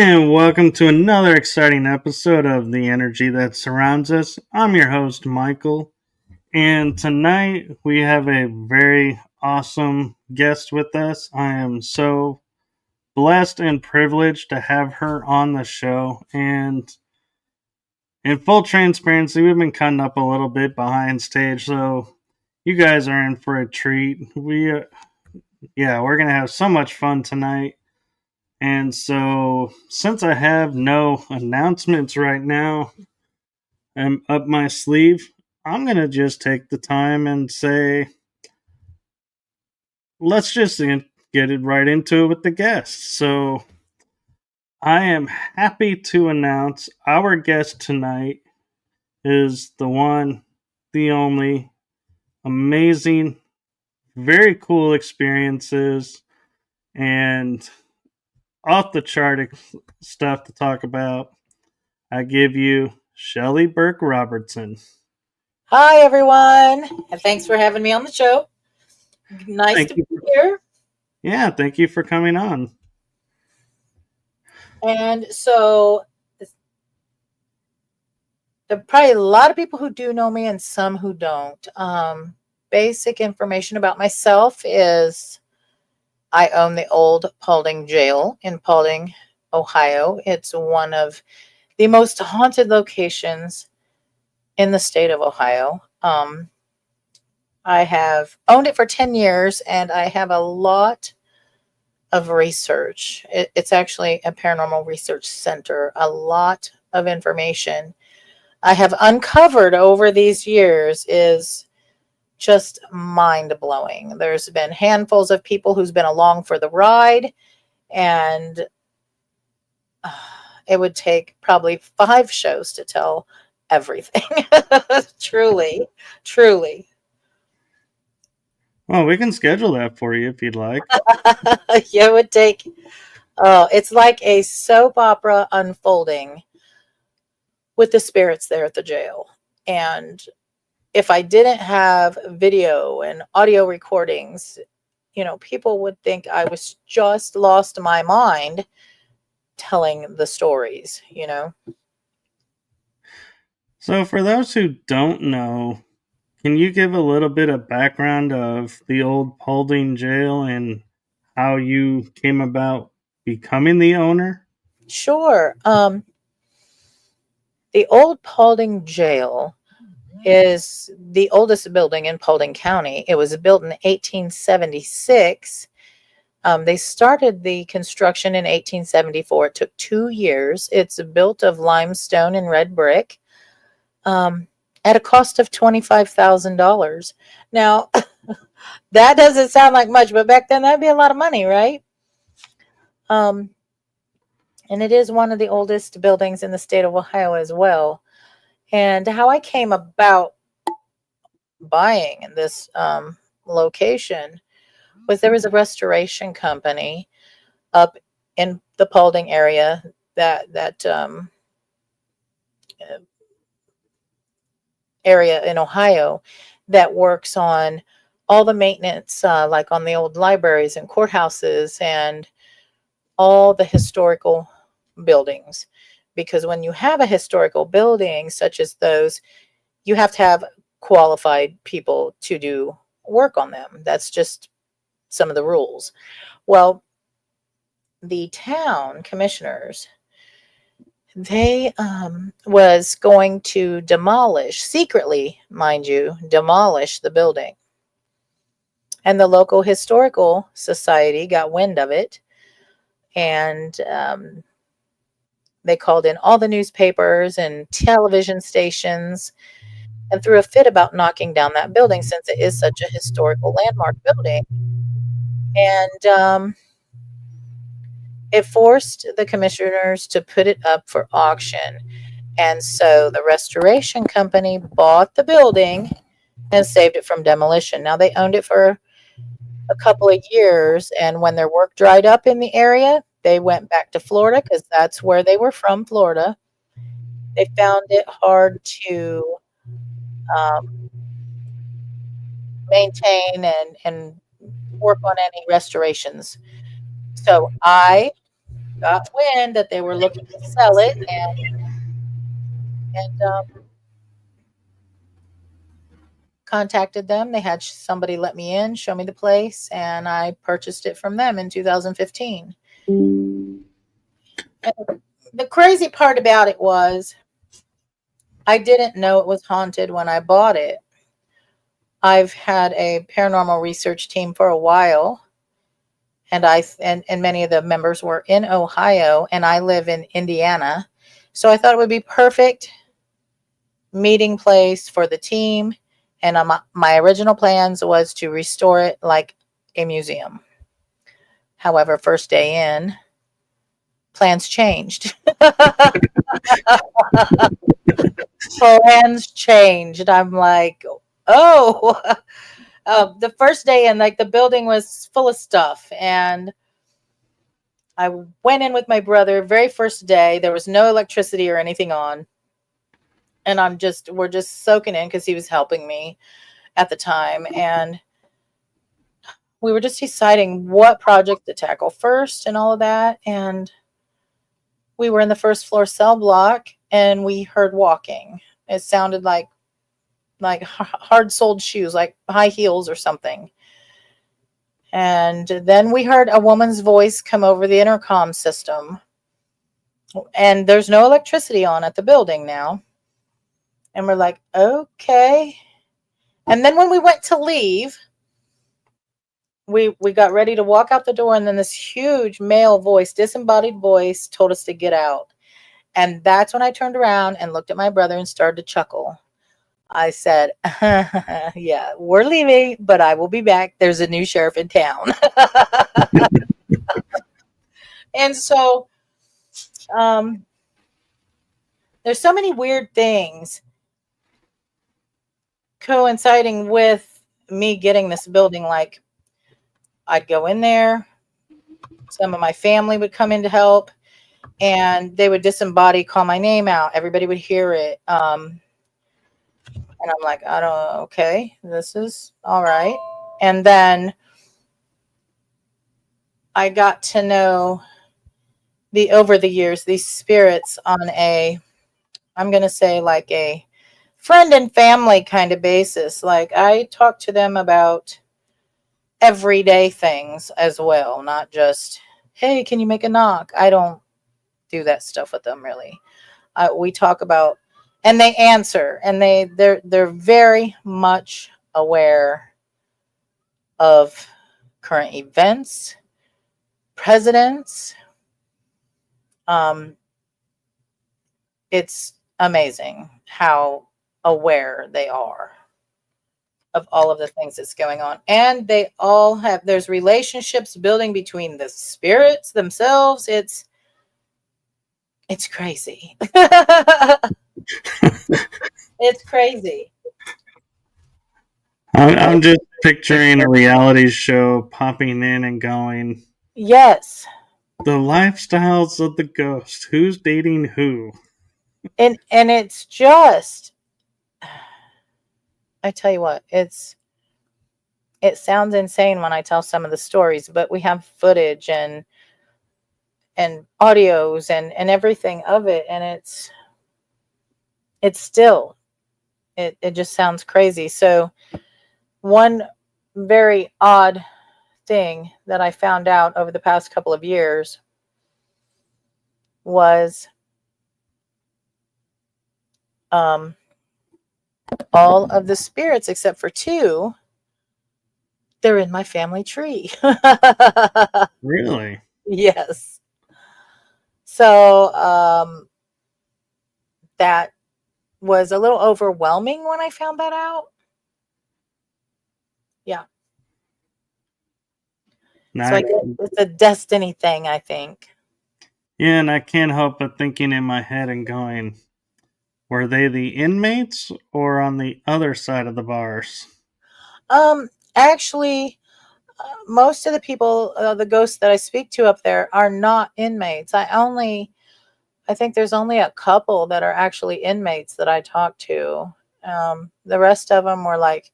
And welcome to another exciting episode of The Energy That Surrounds Us. I'm your host, Michael, and tonight we have a very awesome guest with us. I am so blessed and privileged to have her on the show. And in full transparency, we've been cutting up a little bit behind stage, so you guys are in for a treat. We're going to have so much fun tonight. And so, since I have no announcements right now up my sleeve, I'm going to just take the time and say, let's just get it right into it with the guests. So, I am happy to announce our guest tonight is the one, the only, amazing, very cool experiences, and off the chart stuff to talk about. I give you Shelly Burk Robertson. Hi, everyone, and thanks for having me on the show. Nice Thank to you. be here. Yeah, thank you for coming on. And so, there are probably a lot of people who do know me and some who don't. Basic information about myself is I own the Old Paulding Jail in Paulding, Ohio. It's one of the most haunted locations in the state of Ohio. I have owned it for 10 years, and I have a lot of research. It's actually a paranormal research center, a lot of information I have uncovered over these years is just mind-blowing. There's been handfuls of people who's been along for the ride, and it would take probably 5 shows to tell everything. Truly, truly. Well, we can schedule that for you if you'd like. Yeah, it would take, oh, it's like a soap opera unfolding with the spirits there at the jail. And if I didn't have video and audio recordings, people would think I was just lost my mind telling the stories. So, for those who don't know, can you give a little bit of background of the Old Paulding Jail and how you came about becoming the owner? Sure. The Old Paulding Jail is the oldest building in Paulding County. It was built in 1876. They started the construction in 1874. It took 2 years. It's built of limestone and red brick at a cost of $25,000. Now, that doesn't sound like much, but back then that'd be a lot of money, right? And it is one of the oldest buildings in the state of Ohio as well. And how I came about buying this location was there was a restoration company up in the Paulding area that area in Ohio that works on all the maintenance, like on the old libraries and courthouses and all the historical buildings. Because when you have a historical building such as those, you have to have qualified people to do work on them. That's just some of the rules. Well, the town commissioners, they was going to demolish, secretly, mind you, demolish the building. And the local historical society got wind of it, and they called in all the newspapers and television stations and threw a fit about knocking down that building since it is such a historical landmark building. And it forced the commissioners to put it up for auction. And so the restoration company bought the building and saved it from demolition. Now, they owned it for a couple of years, and when their work dried up in the area, they went back to Florida because that's where they were from, Florida. They found it hard to maintain and work on any restorations. So I got wind that they were looking to sell it, and contacted them. They had somebody let me in, show me the place, and I purchased it from them in 2015. And the crazy part about it was I didn't know it was haunted when I bought it. I've had a paranormal research team for a while, and and many of the members were in Ohio, and I live in Indiana. So I thought it would be perfect meeting place for the team. And my original plans was to restore it like a museum. However, first day in, plans changed. Plans changed. I'm like, oh, the first day in, like the building was full of stuff, and I went in with my brother. Very first day, there was no electricity or anything on, and we're just soaking in because he was helping me at the time, and we were just deciding what project to tackle first and all of that. And we were in the first floor cell block, and we heard walking. It sounded like hard soled shoes, like high heels or something. And then we heard a woman's voice come over the intercom system. And there's no electricity on at the building now. And we're like, okay. And then when we went to leave, we got ready to walk out the door, and then this huge male voice, disembodied voice, told us to get out. And that's when I turned around and looked at my brother and started to chuckle. I said, yeah, we're leaving, but I will be back. There's a new sheriff in town. And so there's so many weird things coinciding with me getting this building. Like, I'd go in there, some of my family would come in to help, and they would disembody, call my name out. Everybody would hear it. And I'm like, I don't, okay, this is all right. And then I got to know over the years, these spirits on I'm going to say like a friend and family kind of basis. Like, I talk to them about everyday things as well, not just, hey, can you make a knock? I don't do that stuff with them really. We talk about, and they answer, and they're very much aware of current events, presidents. It's amazing how aware they are of all of the things that's going on. And they all there's relationships building between the spirits themselves. It's crazy. It's crazy. I'm just picturing a reality show popping in and going, Yes. the lifestyles of the ghost. Who's dating who? And it's just, I tell you what, it sounds insane when I tell some of the stories, but we have footage and audios and everything of it, and it's still, it just sounds crazy. So one very odd thing that I found out over the past couple of years was all of the spirits except for two, they're in my family tree. Really? Yes. So that was a little overwhelming when I found that out. Yeah. So I guess it's a destiny thing, I think. Yeah, and I can't help but thinking in my head and going, were they the inmates or on the other side of the bars? Actually, most of the people, the ghosts that I speak to up there are not inmates. I think there's only a couple that are actually inmates that I talk to. The rest of them were like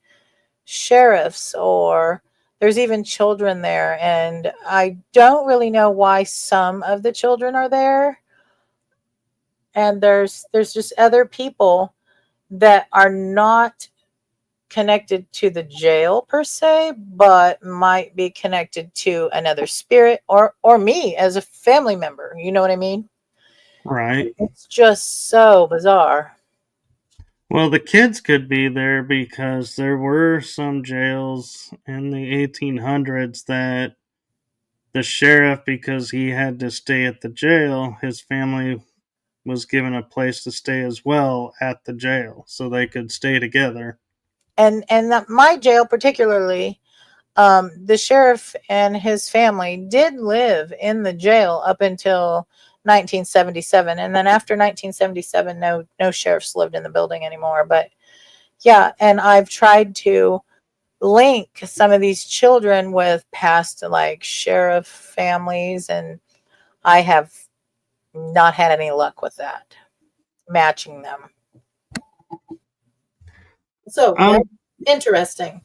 sheriffs or There's even children there, and I don't really know why some of the children are there. And there's just other people that are not connected to the jail per se, but might be connected to another spirit or me as a family member. You know what I mean? Right. It's just so bizarre. Well, the kids could be there because there were some jails in the 1800s that the sheriff, because he had to stay at the jail, his family was given a place to stay as well at the jail so they could stay together. And that my jail particularly, the sheriff and his family did live in the jail up until 1977, and then after 1977, no sheriffs lived in the building anymore. But yeah, and I've tried to link some of these children with past like sheriff families, and I have not had any luck with that matching them. So very Um, interesting.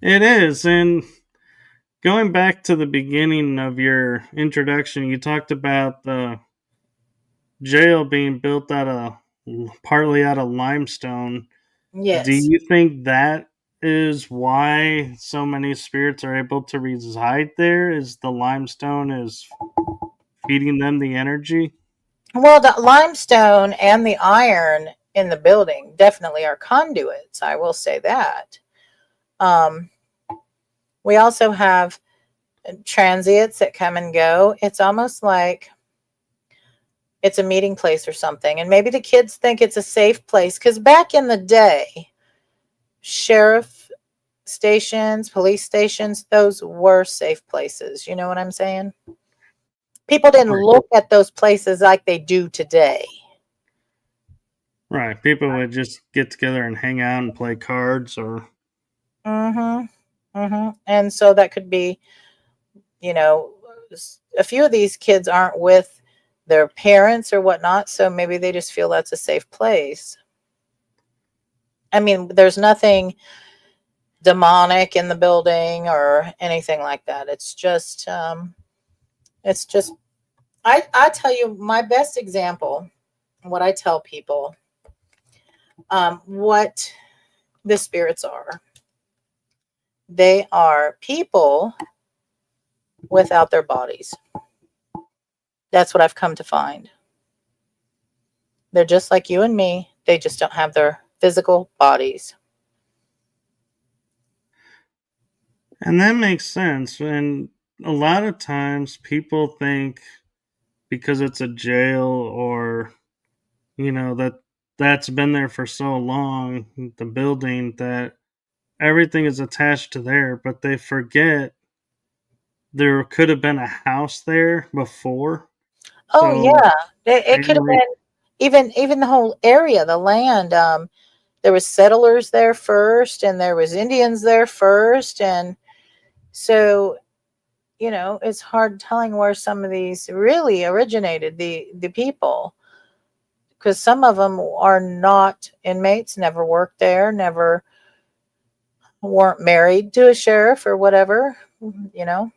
it is. And going back to the beginning of your introduction, you talked about the jail being built out of partly out of limestone. Do Yes. you think that is why so many spirits are able to reside there? Is the limestone is feeding them the energy? Well, the limestone and the iron in the building definitely are conduits. I will say that. Um, we also have transients that come and go. It's almost like it's a meeting place or something. And maybe the kids think it's a safe place because back in the day, sheriff stations, police stations, those were safe places. You know what I'm saying? People didn't Right. look at those places like they do today. Right. People would just get together and hang out and play cards or Mm-hmm. Mm-hmm. And so that could be, you know, a few of these kids aren't with their parents or whatnot, so maybe they just feel that's a safe place. I mean, there's nothing demonic in the building or anything like that. It's just I tell you my best example, what I tell people, what the spirits are. They are people without their bodies. That's what I've come to find. They're just like you and me. They just don't have their physical bodies. and that makes sense. And a lot of times people think because it's a jail or that that's been there for so long, the building, that everything is attached to there, but they forget there could have been a house there before. Oh So yeah, it could have family, been even the whole area, the land. There was settlers there first, and there was Indians there first, and so it's hard telling where some of these really originated. The people, because some of them are not inmates, never worked there, never weren't married to a sheriff or whatever. You know.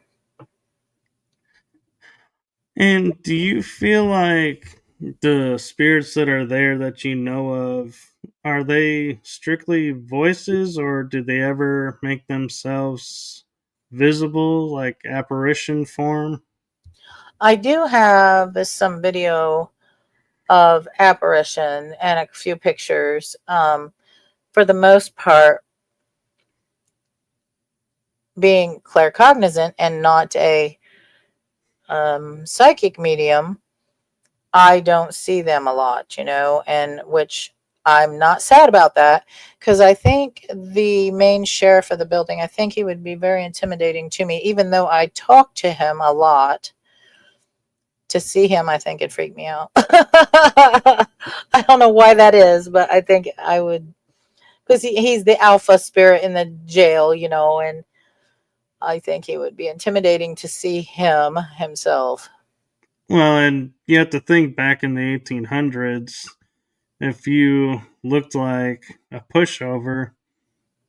and do you feel like the spirits that are there that you know of, are they strictly voices or do they ever make themselves visible, like apparition form? I do have some video of apparition and a few pictures. For the most part, being claircognizant and not a psychic medium, I don't see them a lot, and which I'm not sad about that because I think the main sheriff of the building, I think he would be very intimidating to me, even though I talk to him a lot. To see him, I think it'd freak me out. I don't know why that is, but I think I would, because he's the alpha spirit in the jail, and I think he would be intimidating to see him himself. Well, and you have to think back in the 1800s, if you looked like a pushover,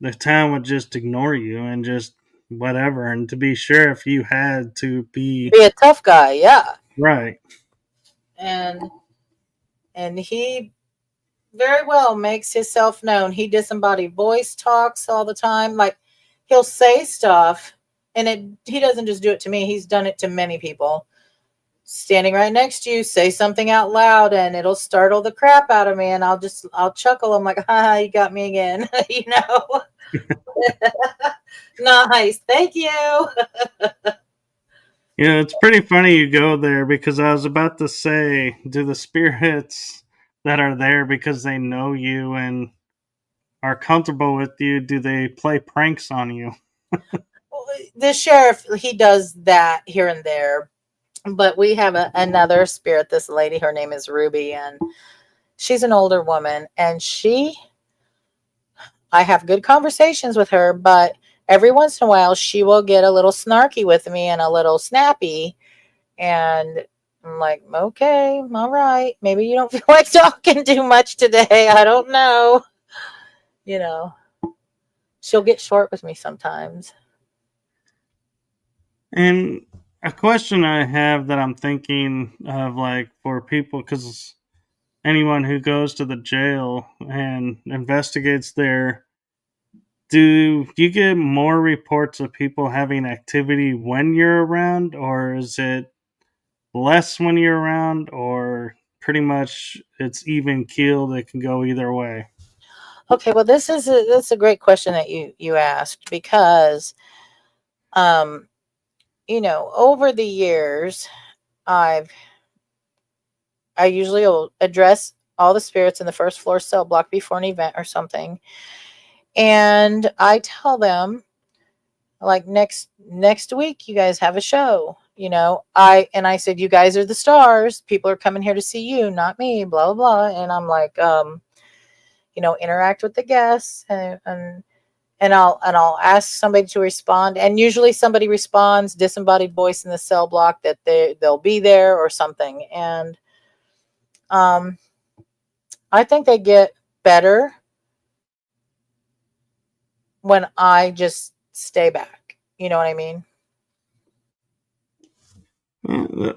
the town would just ignore you and just whatever, and to be sure if you had to be Be a tough guy, yeah. right. And he very well makes himself known. He disembodied voice talks all the time. Like, he'll say stuff, and he doesn't just do it to me. He's done it to many people. Standing right next to you, say something out loud, and it'll startle the crap out of me, and I'll chuckle. I'm like, ha, you got me again. You know, nice, thank you. Yeah, it's pretty funny you go there because I was about to say, do the spirits that are there because they know you and are comfortable with you, do they play pranks on you? The sheriff, he does that here and there, but we have another spirit. This lady, her name is Ruby, and she's an older woman, and I have good conversations with her, but every once in a while she will get a little snarky with me and a little snappy. And I'm like, okay, all right. Maybe you don't feel like talking too much today. I don't know. You know, she'll get short with me sometimes. And a question I have that I'm thinking of, like, for people, because anyone who goes to the jail and investigates there, do you get more reports of people having activity when you're around, or is it less when you're around, or pretty much it's even keeled? It can go either way. Okay, well, that's a great question that you asked, because um over the years, I've I usually will address all the spirits in the first floor cell block before an event or something, and I tell them, like, next week you guys have a show. I said, you guys are the stars. People are coming here to see you, not me. Blah blah blah. And I'm like, interact with the guests, and I'll ask somebody to respond, and usually somebody responds, disembodied voice in the cell block, that they'll be there or something. And um, I think they get better when I just stay back. You know what I mean?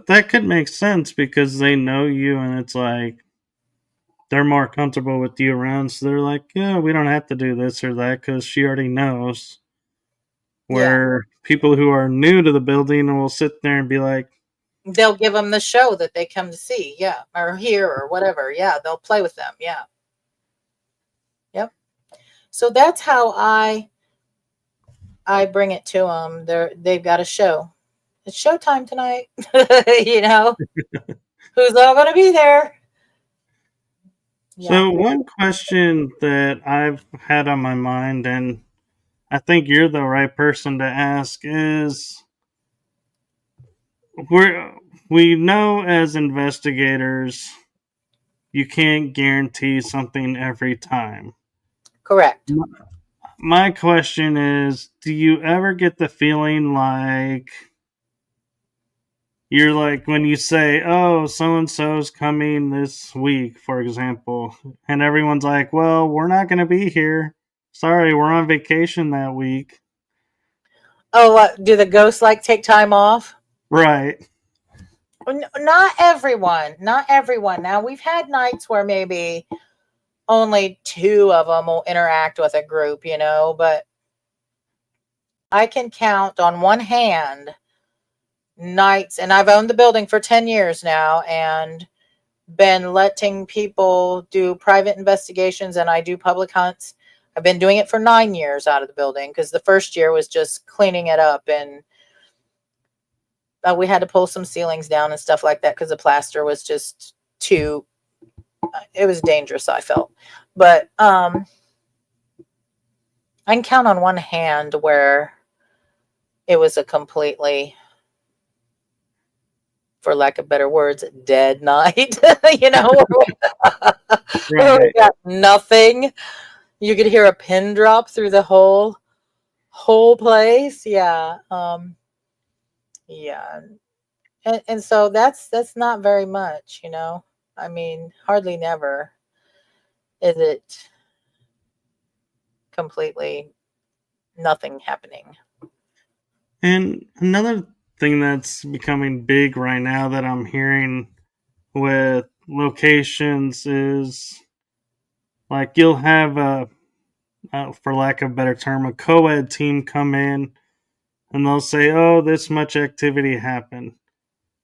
That could make sense because they know you, and it's like they're more comfortable with you around, so they're like, yeah, we don't have to do this or that because she already knows. Yeah. Where people who are new to the building will sit there and be like, They'll give them the show that they come to see. Yeah. Or hear or whatever. Yeah. They'll play with them. Yeah. Yep. So that's how I bring it to them. They've got a show. It's showtime tonight. you know, who's all going to be there? Yeah. so one question that I've had on my mind, and I think you're the right person to ask, is we know as investigators you can't guarantee something every time. Correct. My question is, do you ever get the feeling like you're like when you say, oh, so and so's coming this week, for example, and everyone's like, well, we're not going to be here. Sorry, we're on vacation that week. Oh, do the ghosts like take time off? Right. Not everyone. Not everyone. Now, we've had nights where maybe only two of them will interact with a group, but I can count on one hand nights, and I've owned the building for 10 years now and been letting people do private investigations, and I do public hunts. I've been doing it for 9 years out of the building, because the first year was just cleaning it up, and we had to pull some ceilings down and stuff like that because the plaster was just it was dangerous, I felt. But I can count on one hand where it was a completely, for lack of better words, dead night. Where we Right. got nothing. You could hear a pin drop through the whole place. Yeah. Yeah. And so that's not very much. I mean, hardly never is it completely nothing happening. And another thing that's becoming big right now that I'm hearing with locations is like you'll have for lack of a better term, a co-ed team come in and they'll say, "Oh, this much activity happened."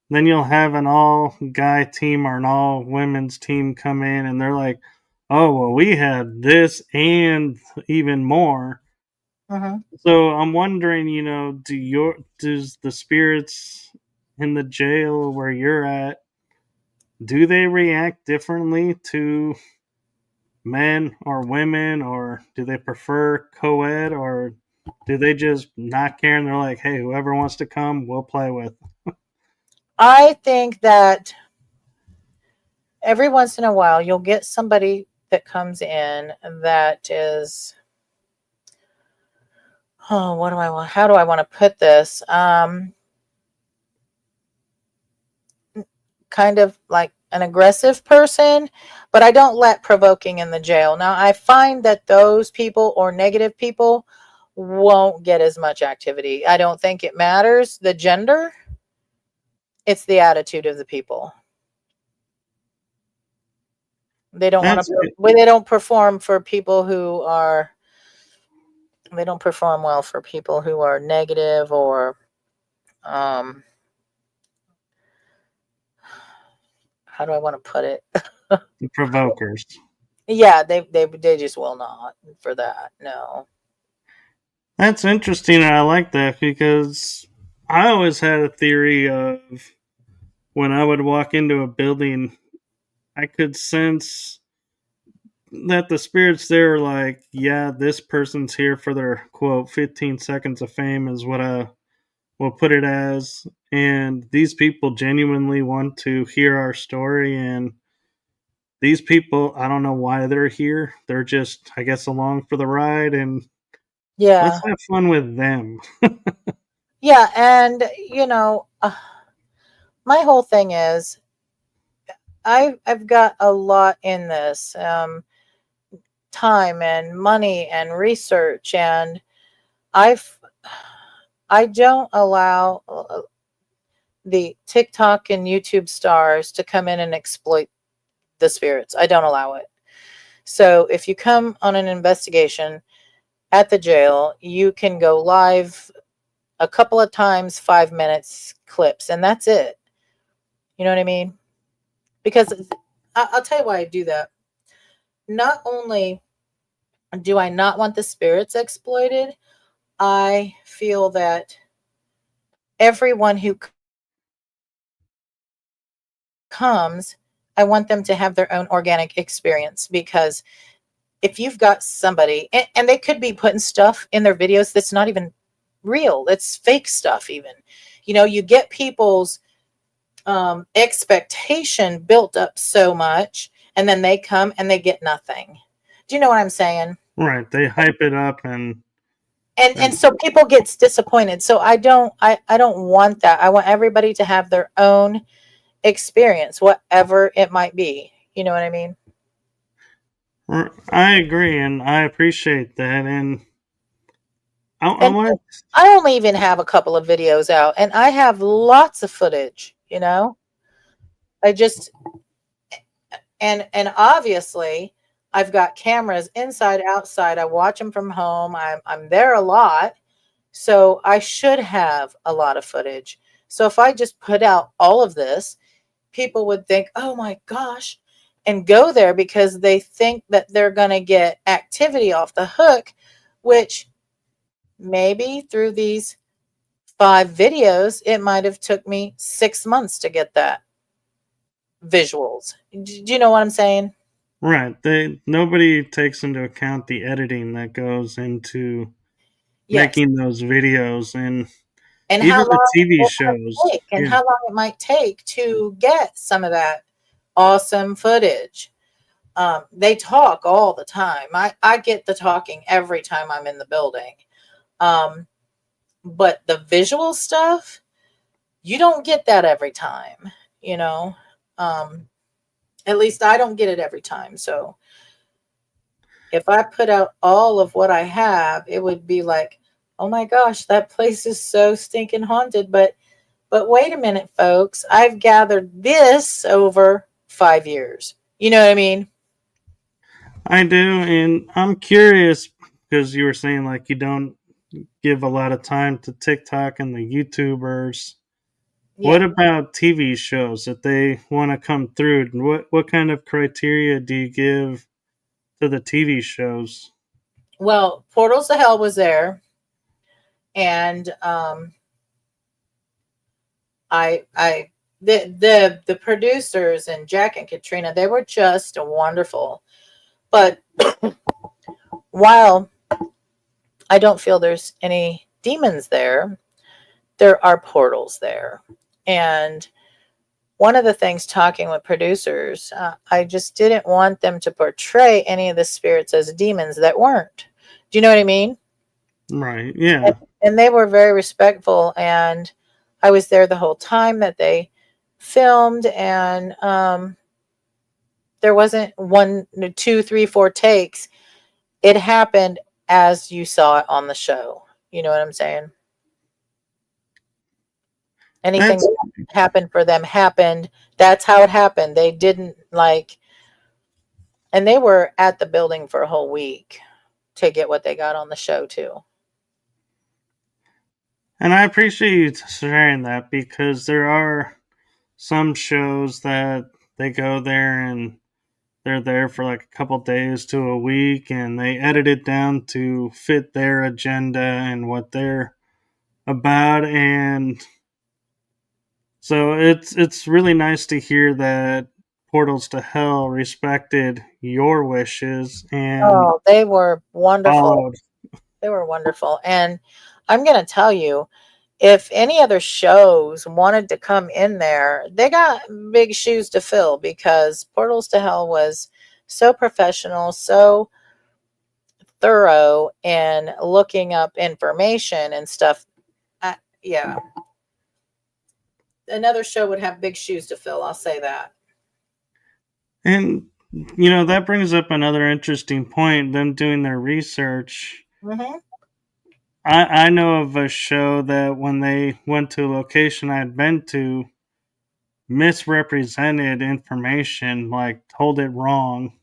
Then you'll have an all guy team or an all women's team come in and they're like, "Oh, well, we had this and even more." Hmm. So I'm wondering, does the spirits in the jail where you're at, do they react differently to men or women, or do they prefer co-ed, or do they just not care and they're like, hey, whoever wants to come, we'll play with? I think that every once in a while you'll get somebody that comes in that is, oh, what do I want? How do I want to put this? Kind of like an aggressive person, but I don't let provoking in the jail. Now, I find that those people or negative people won't get as much activity. I don't think it matters the gender, it's the attitude of the people. They don't want That's to, they don't perform for people who are, they don't perform well for people who are negative or, um, how do I want to put it? the provokers. Yeah, they just will not for that. No. That's interesting, and I like that because I always had a theory of when I would walk into a building, I could sense that the spirits there are like, yeah, this person's here for their quote 15 seconds of fame, is what I will put it as. And these people genuinely want to hear our story. And these people, I don't know why they're here. They're just, I guess, along for the ride. And let's Yeah. have fun with them. Yeah, and my whole thing is I've got a lot in this, time and money and research, and I've I don't allow the TikTok and YouTube stars to come in and exploit the spirits. I don't allow it. So if you come on an investigation at the jail, you can go live a couple of times, 5 minutes clips, and that's it. You know what I mean? Because I'll tell you why I do that. Not only do I not want the spirits exploited, I feel that everyone who comes, I want them to have their own organic experience. Because if you've got somebody, and they could be putting stuff in their videos that's not even real, it's fake stuff, even. You get people's expectation built up so much, and then they come and they get nothing. Do you know what I'm saying? Right. They hype it up And and so people gets disappointed. So I don't want that. I want everybody to have their own experience, whatever it might be. You know what I mean? I agree and I appreciate that. And I And want I only even have a couple of videos out, and I have lots of footage. I just, and obviously I've got cameras inside, outside. I watch them from home. I'm there a lot, so I should have a lot of footage. So if I just put out all of this, people would think, "Oh my gosh," and go there because they think that they're going to get activity off the hook, which maybe through these 5 videos, it might have took me 6 months to get that visuals. Do you know what I'm saying? right. They nobody takes into account the editing that goes into Yes. making those videos and And how even the long TV it shows. might take, and Yeah. how long it might take to get some of that awesome footage. They talk all the time. I get the talking every time I'm in the building. Um, but the visual stuff, you don't get that every time, you know. Um, at least I don't get it every time. So if I put out all of what I have, it would be like Oh my gosh, that place is so stinking haunted. But wait a minute, folks. I've gathered this over 5 years. You know what I mean? I do, and I'm curious because you were saying like you don't give a lot of time to TikTok and the YouTubers. What Yeah. about TV shows that they want to come through? What kind of criteria do you give to the TV shows? Well, Portals to Hell was there, and I the producers and Jack and Katrina, they were just wonderful. But while I don't feel there's any demons there, there are portals there. And one of the things talking with producers, I just didn't want them to portray any of the spirits as demons that weren't. Do you know what I mean? Right. And, Yeah. and they were very respectful. And I was there the whole time that they filmed. And there wasn't one, two, three, four takes. It happened as you saw it on the show. You know what I'm saying? Anything That's that happened for them happened. That's how it happened. They didn't like, and they were at the building for a whole week to get what they got on the show too. and I appreciate you sharing that because there are some shows that they go there and they're there for like a couple days to a week and they edit it down to fit their agenda and what they're about, and so it's really nice to hear that Portals to Hell respected your wishes and Oh, they were wonderful. followed. They were wonderful. And I'm going to tell you, if any other shows wanted to come in there, they got big shoes to fill because Portals to Hell was so professional, so thorough in looking up information and stuff. Yeah, another show would have big shoes to fill. I'll say that. And that brings up another interesting point, them doing their research. Hmm. I know of a show that when they went to a location I'd been to, misrepresented information, like told it wrong.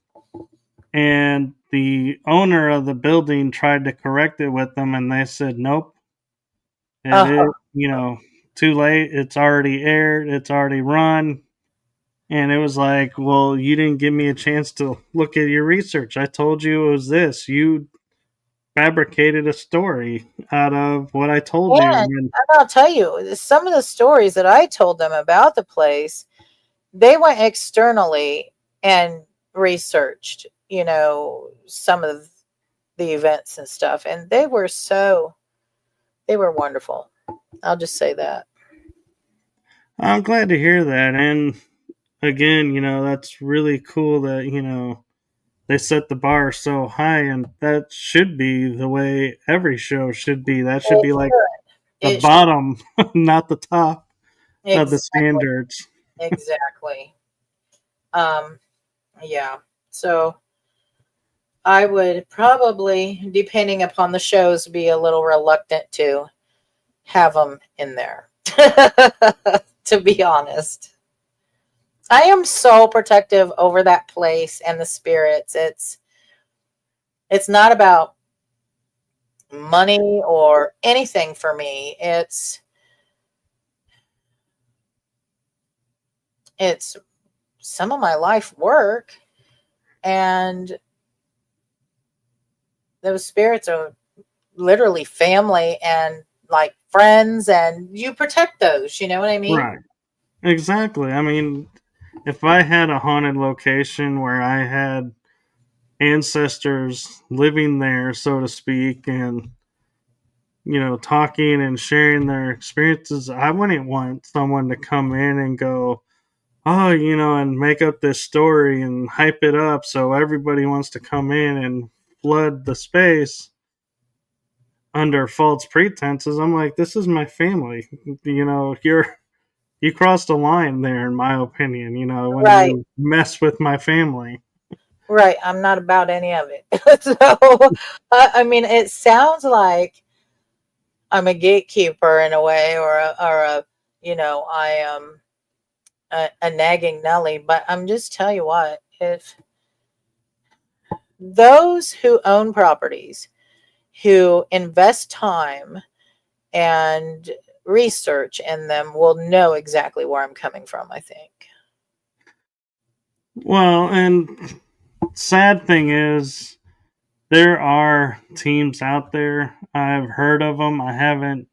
And the owner of the building tried to correct it with them, and they said, nope, it Uh, is, too late. It's already aired, it's already run. And it was like, well, you didn't give me a chance to look at your research. I told you it was this. You fabricated a story out of what I told you. and And I'll tell you, some of the stories that I told them about the place, they went externally and researched, some of the events and stuff. And they were wonderful. I'll just say that. I'm glad to hear that. And again, that's really cool that, they set the bar so high, and that should be the way every show should be. That should It be like should. the It should. bottom, not the top of the Exactly. standards. Exactly. Um, yeah. So I would probably, depending upon the shows, be a little reluctant to have them in there. To be honest, I am so protective over that place and the spirits. It's not about money or anything for me. It's some of my life work, and those spirits are literally family and like friends, and you protect those, you know what I mean? Right. Exactly. I mean, if I had a haunted location where I had ancestors living there, so to speak, and talking and sharing their experiences, I wouldn't want someone to come in and go, oh, and make up this story and hype it up so everybody wants to come in and flood the space under false pretenses. I'm like, this is my family. You crossed a line there, in my opinion, when Right. you mess with my family. Right, I'm not about any of it. So I mean, it sounds like I'm a gatekeeper in a way, or a I am a nagging Nelly. But I'm just tell you what, if those who own properties, who invest time and research in them, will know exactly where I'm coming from, I think. Well, and sad thing is, there are teams out there. I've heard of them. I haven't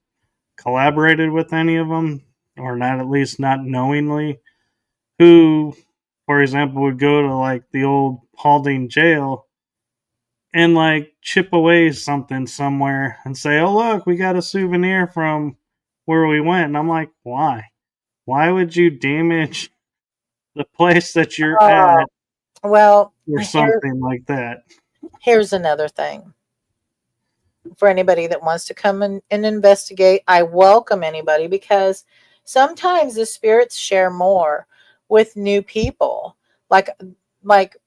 collaborated with any of them, or not at least not knowingly. Who, for example, would go to like the old Paulding Jail and like chip away something somewhere and say, "Oh look, we got a souvenir from where we went." And I'm like, "Why? Why would you damage the place that you're Oh, at well, or something like that?" here's another thing. For anybody that wants to come in and investigate, I welcome anybody, because sometimes the spirits share more with new people. Like like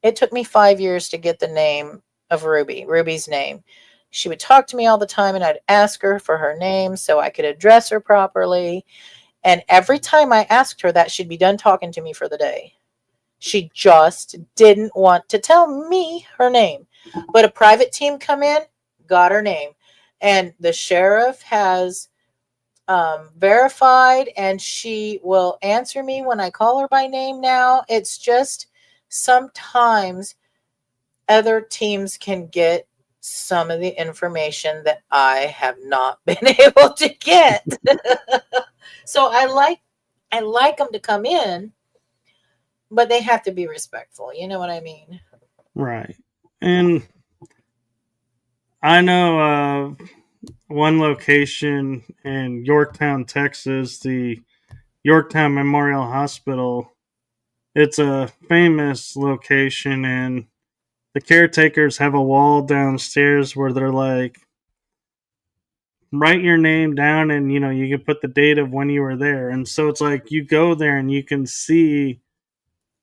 it took me 5 years to get the name of Ruby's name. She would talk to me all the time, and I'd ask her for her name so I could address her properly. And every time I asked her that, she'd be done talking to me for the day. She just didn't want to tell me her name. But a private team come in, got her name. And the sheriff has verified, and she will answer me when I call her by name now. It's just sometimes other teams can get some of the information that I have not been able to get. So I like them to come in, but they have to be respectful. You know what I mean? Right. And I know one location in Yorktown, Texas, the Yorktown Memorial Hospital. It's a famous location, and the caretakers have a wall downstairs where they're like, write your name down, and you can put the date of when you were there. And so it's like you go there and you can see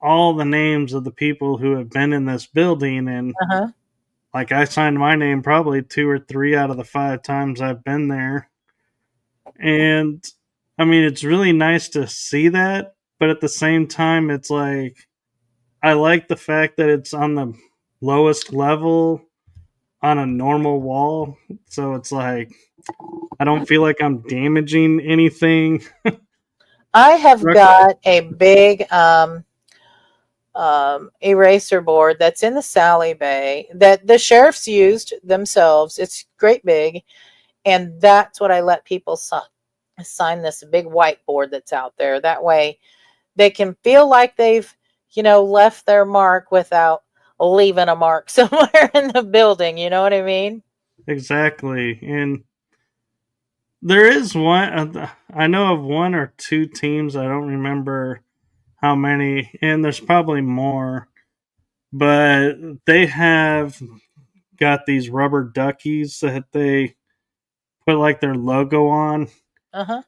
all the names of the people who have been in this building. And Uh-huh. like I signed my name probably two or three out of the five times I've been there. And I mean, it's really nice to see that, but at the same time, it's like I like the fact that it's on the lowest level on a normal wall. So it's like I don't feel like I'm damaging anything. I have got a big eraser board that's in the Sally Bay that the sheriffs used themselves. It's great big, and that's what I let people sign this big whiteboard that's out there. That way they can feel like they've, left their mark without leaving a mark somewhere in the building. You know what I mean? Exactly. And there is one, I know of one or two teams, I don't remember how many, and there's probably more, but they have got these rubber duckies that they put like their logo on, Uh huh.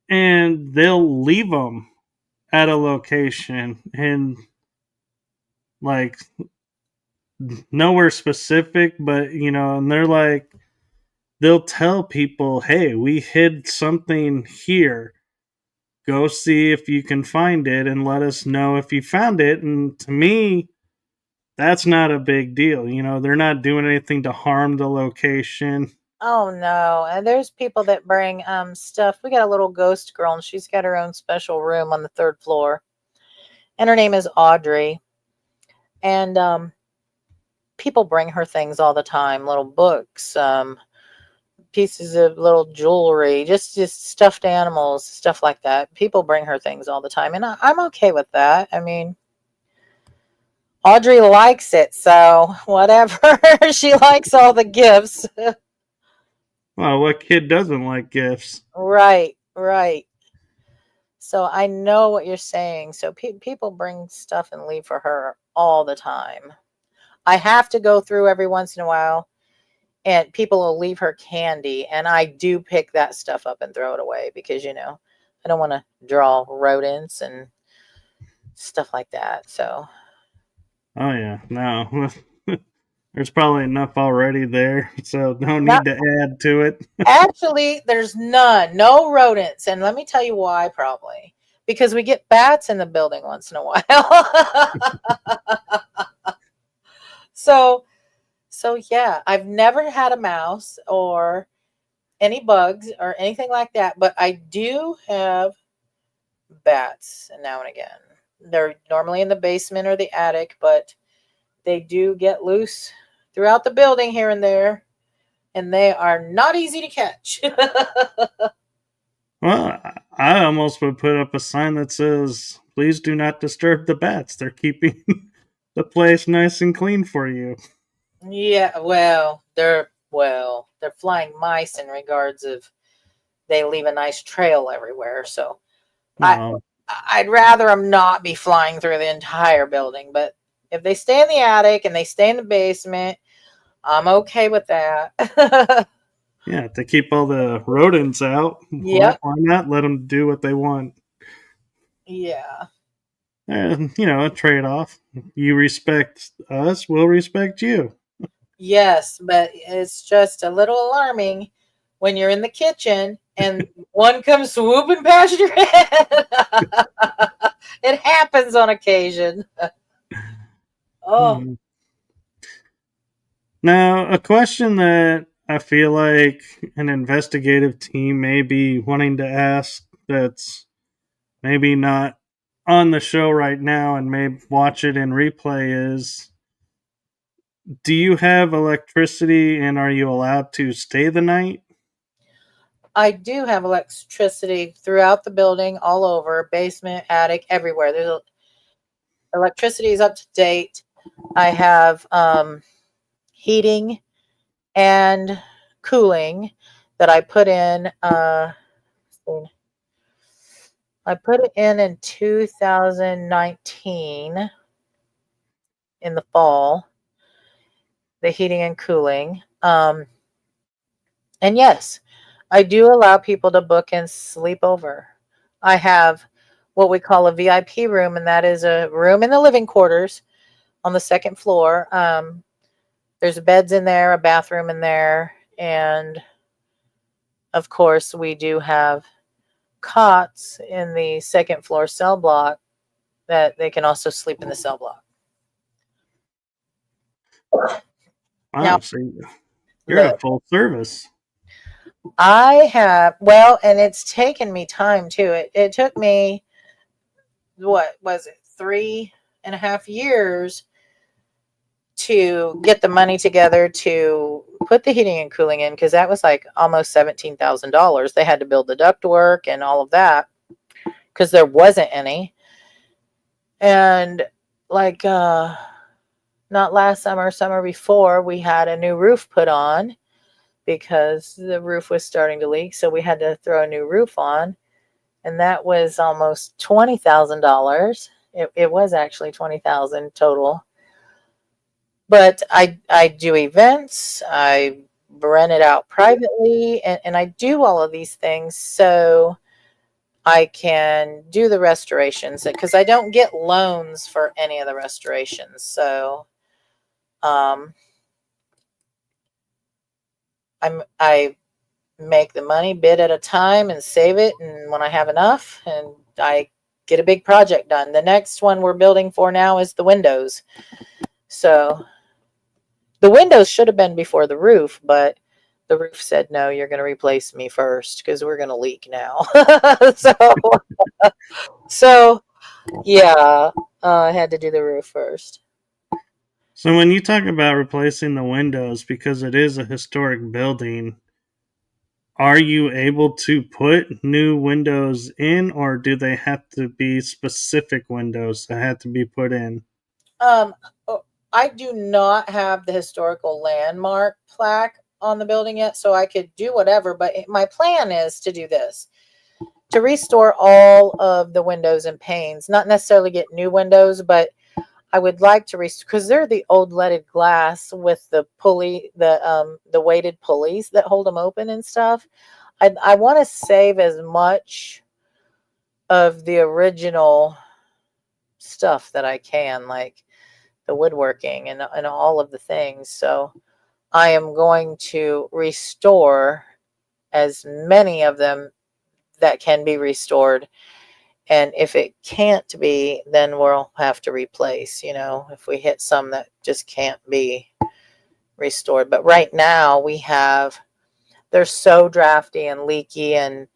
and they'll leave them at a location and like nowhere specific, but and they're like, they'll tell people, hey, we hid something here. Go see if you can find it and let us know if you found it. And to me, that's not a big deal. They're not doing anything to harm the location. Oh no. And there's people that bring stuff. We got a little ghost girl, and she's got her own special room on the third floor. And her name is Audrey. And people bring her things all the time, little books, pieces of little jewelry, just stuffed animals, stuff like that. People bring her things all the time, and I'm okay with that. I mean, Audrey likes it, so whatever. She likes all the gifts. Well, what kid doesn't like gifts? Right, right. So I know what you're saying. So people bring stuff and leave for her all the time. I have to go through every once in a while, and people will leave her candy, and I do pick that stuff up and throw it away, because I don't want to draw rodents and stuff like that. So Oh, yeah. No. There's probably enough already there, so no Not need to add to it. actually, there's none, no rodents, and let me tell you why. Probably because we get bats in the building once in a while. so, so yeah, I've never had a mouse or any bugs or anything like that, but I do have bats now and again. They're normally in the basement or the attic, but they do get loose throughout the building here and there, and they are not easy to catch. Well, I almost would put up a sign that says, "Please do not disturb the bats. They're keeping the place nice and clean for you." Yeah, they're flying mice in regards of they leave a nice trail everywhere. So I Well, I'd rather them not be flying through the entire building, but if they stay in the attic and they stay in the basement, I'm okay with that. yeah, to keep all the rodents out, Yep. why not let them do what they want? Yeah. A trade off. You respect us, we'll respect you. Yes, but it's just a little alarming when you're in the kitchen and one comes swooping past your head. It happens on occasion. Oh, Hmm. Now, a question that I feel like an investigative team may be wanting to ask that's maybe not on the show right now and may watch it in replay is, do you have electricity and are you allowed to stay the night? I do have electricity throughout the building, all over, basement, attic, everywhere. Electricity is up to date. I have heating and cooling that I put in. I put it in 2019 in the fall, the heating and cooling. And yes, I do allow people to book and sleep over. I have what we call a VIP room, and that is a room in the living quarters on the second floor. There's beds in there, a bathroom in there, and of course, we do have cots in the second floor cell block that they can also sleep in the cell block. Now, Wow, so you're at a look, full service. I have, well, and it's taken me time too. It took me, what was it, 3.5 years to get the money together to put the heating and cooling in because that was like almost $17,000. They had to build the ductwork and all of that because there wasn't any. And like not last summer, summer before, we had a new roof put on because the roof was starting to leak. So we had to throw a new roof on. And that was almost $20,000. It was actually 20,000 total. But I do events, I rent it out privately, and I do all of these things so I can do the restorations because I don't get loans for any of the restorations. So um, I make the money bit at a time and save it, and when I have enough, and I get a big project done. The next one we're building for now is the windows. So the windows should have been before the roof, but the roof said, no, you're going to replace me first because we're going to leak now. so, so yeah, I had to do the roof first. So when you talk about replacing the windows because it is a historic building, are you able to put new windows in or do they have to be specific windows that have to be put in? Um, I do not have the historical landmark plaque on the building yet, so I could do whatever, but my plan is to do this. To restore all of the windows and panes, not necessarily get new windows, but I would like to because they're the old leaded glass with the pulley, the weighted pulleys that hold them open and stuff. I want to save as much of the original stuff that I can, like the woodworking and all of the things. So I am going to restore as many of them that can be restored. And if it can't be, then we'll have to replace, if we hit some that just can't be restored. But right now they're so drafty and leaky, and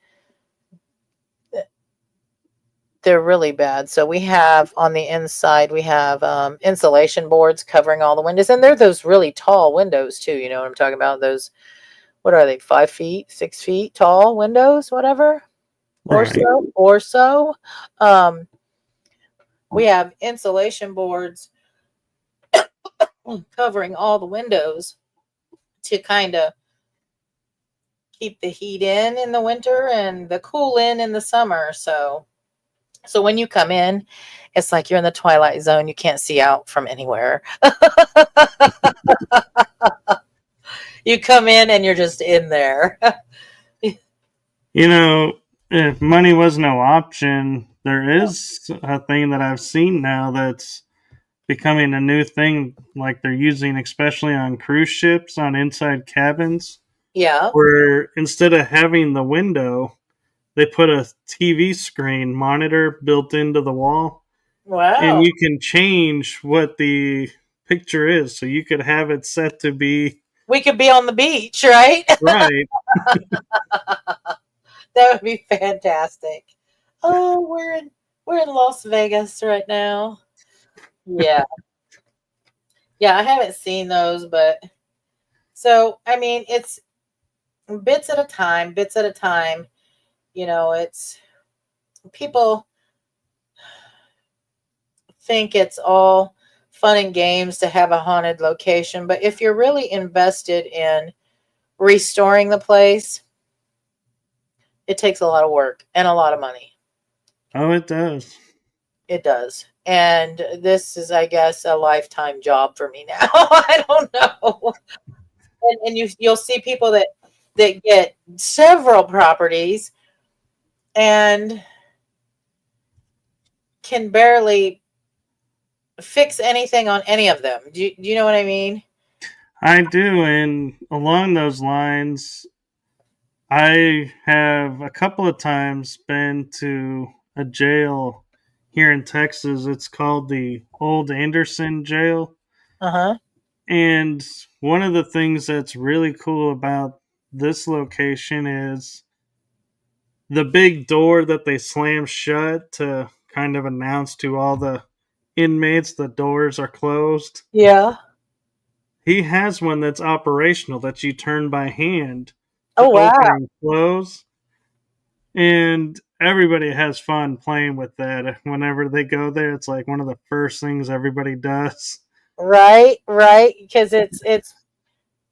they're really bad. So we have on the inside, we have insulation boards covering all the windows. And they're those really tall windows too. You know what I'm talking about? Those, what are they, 5 feet, 6 feet tall windows, whatever, Right. or so. We have insulation boards covering all the windows to kind of keep the heat in the winter and the cool in the summer. So when you come in, it's like you're in the twilight zone. You can't see out from anywhere. You come in and you're just in there. If money was no option, there is a thing that I've seen now that's becoming a new thing, like they're using, especially on cruise ships, on inside cabins, Yeah. where instead of having the window, they put a TV screen monitor built into the wall, and Wow. you can change what the picture is. So you could have it set to be We could be on the beach, right? right. That would be fantastic. Oh, we're in Las Vegas right now. Yeah. Yeah, I haven't seen those, but so I mean, it's bits at a time, bits at a time. It's people think it's all fun and games to have a haunted location, but if you're really invested in restoring the place, it takes a lot of work and a lot of money. Oh, it does. It does. And this is, I guess, a lifetime job for me now. I don't know. And you'll see people that get several properties and can barely fix anything on any of them. Do you know what I mean? I do, and along those lines, I have a couple of times been to a jail here in Texas. It's called the Old Anderson Jail. Uh-huh. And one of the things that's really cool about this location is the big door that they slam shut to kind of announce to all the inmates the doors are closed. Yeah. He has one that's operational that you turn by hand Oh, to open wow. and close. And everybody has fun playing with that. Whenever they go there, it's like one of the first things everybody does. Right, right. Because it's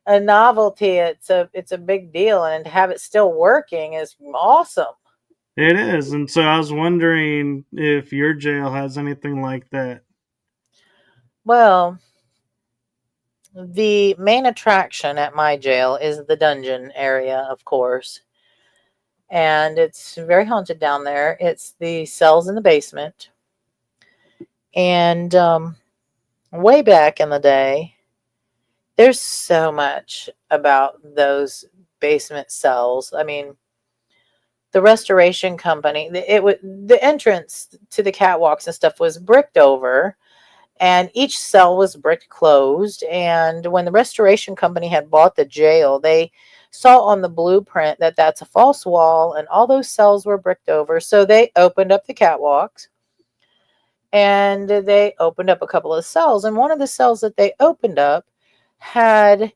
a novelty. It's a big deal, and to have it still working is awesome. It is. And so I was wondering if your jail has anything like that. Well, the main attraction at my jail is the dungeon area, of course. And it's very haunted down there. It's the cells in the basement. And way back in the day, there's so much about those basement cells. I mean, the restoration company, the entrance to the catwalks and stuff was bricked over, and each cell was bricked closed. And when the restoration company had bought the jail, they saw on the blueprint that that's a false wall and all those cells were bricked over. So they opened up the catwalks and they opened up a couple of cells. And one of the cells that they opened up had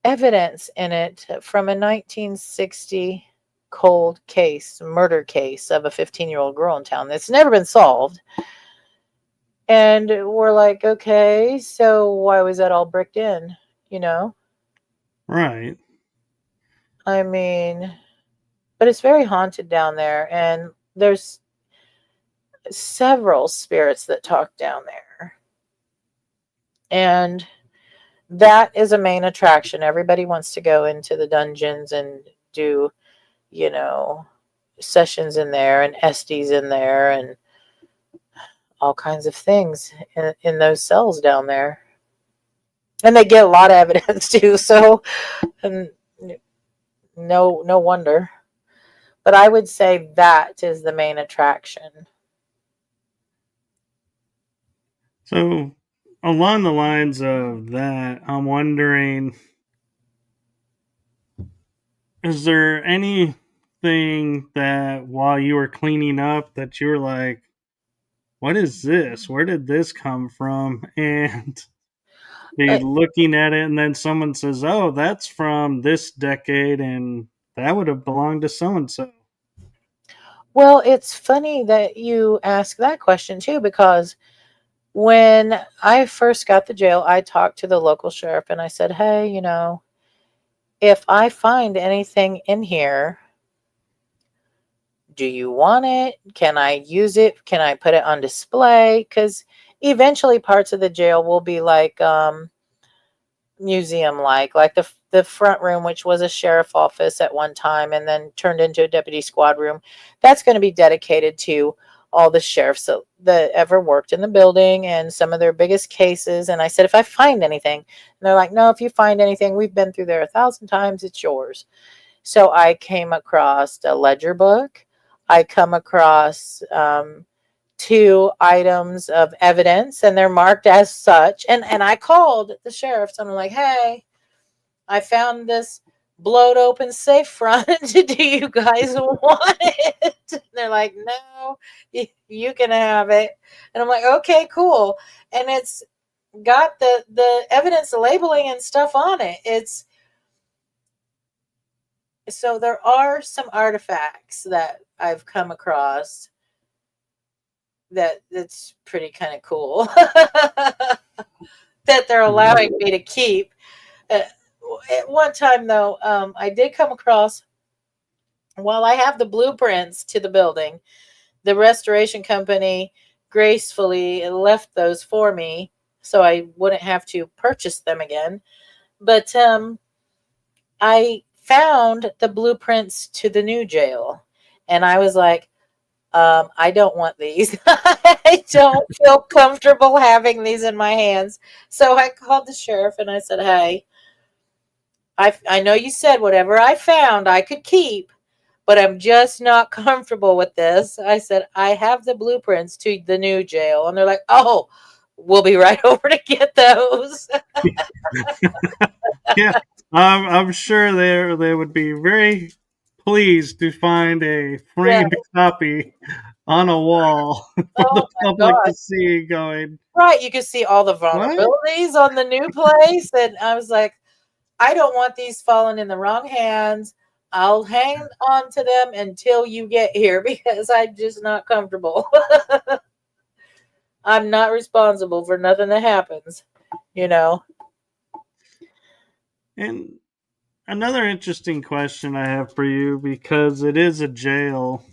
evidence in it from a 1960 cold case, murder case of a 15-year-old girl in town that's never been solved. And we're like, okay, so why was that all bricked in? You know? Right. I mean, but it's very haunted down there, and there's several spirits that talk down there. And that is a main attraction. Everybody wants to go into the dungeons and do, sessions in there and Estes in there and all kinds of things in those cells down there. And they get a lot of evidence too, so and no wonder. But I would say that is the main attraction. So, along the lines of that, I'm wondering, is there anything that while you were cleaning up that you were like, what is this? Where did this come from? And be Uh, looking at it, and then someone says, oh, that's from this decade, and that would have belonged to so and so. well, it's funny that you ask that question too, because when I first got the jail, I talked to the local sheriff and I said, hey, if I find anything in here, do you want it? Can I use it? Can I put it on display? Because eventually parts of the jail will be like museum like the front room, which was a sheriff office at one time and then turned into a deputy squad room. That's going to be dedicated to all the sheriffs that ever worked in the building and some of their biggest cases. And I said, if I find anything, and they're like, no, if you find anything, we've been through there 1,000 times, it's yours. So I came across a ledger book. I come across 2 items of evidence, and they're marked as such. And I called the sheriffs. And I'm like, hey, I found this blowed open safe front. Do you guys want it? And they're like, no, you can have it. And I'm like, okay, cool. And it's got the evidence labeling and stuff on it. It's so there are some artifacts that I've come across that's pretty kind of cool that they're allowing me to keep. At one time, though, I did come across, while I have the blueprints to the building, the restoration company gracefully left those for me so I wouldn't have to purchase them again. But I found the blueprints to the new jail, and I was like, I don't want these. I don't feel comfortable having these in my hands. So I called the sheriff and I said, hey, I know you said whatever I found I could keep, but I'm just not comfortable with this. I said, I have the blueprints to the new jail. And they're like, oh, we'll be right over to get those. Yeah, I'm sure they would be very pleased to find a Yeah. framed copy on a wall for the Oh my public God. to see going, Right. You can see all the what? vulnerabilities on the new place. And I was like, I don't want these falling in the wrong hands. I'll hang on to them until you get here because I'm just not comfortable. I'm not responsible for nothing that happens, you know. And another interesting question I have for you, because it is a jail,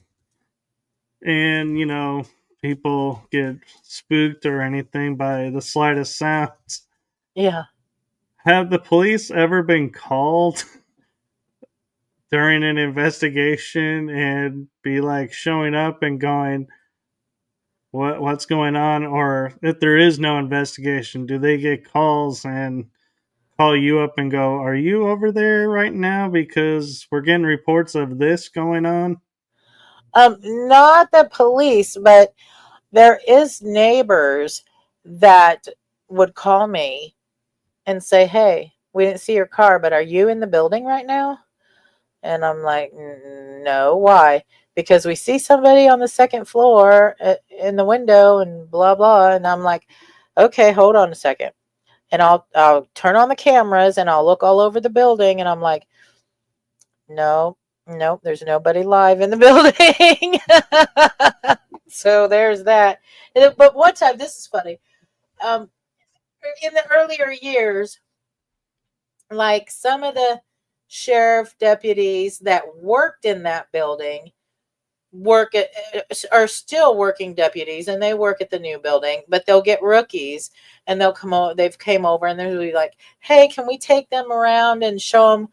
and people get spooked or anything by the slightest sounds. Yeah. Have the police ever been called during an investigation and be like showing up and going, what's going on? Or if there is no investigation, do they get calls and call you up and go, are you over there right now because we're getting reports of this going on? Not the police, but there is neighbors that would call me and say, hey, we didn't see your car, but are you in the building right now? And I'm like, no, why? Because we see somebody on the second floor in the window and blah, blah. And I'm like, okay, hold on a second. And I'll turn on the cameras and I'll look all over the building. And I'm like, no, nope, there's nobody live in the building. So there's that. But one time, this is funny. Um, in the earlier years, like some of the sheriff deputies that worked in that building are still working deputies, and they work at the new building, but they'll get rookies and they'll come over. They've came over and they'll be like, hey, can we take them around and show them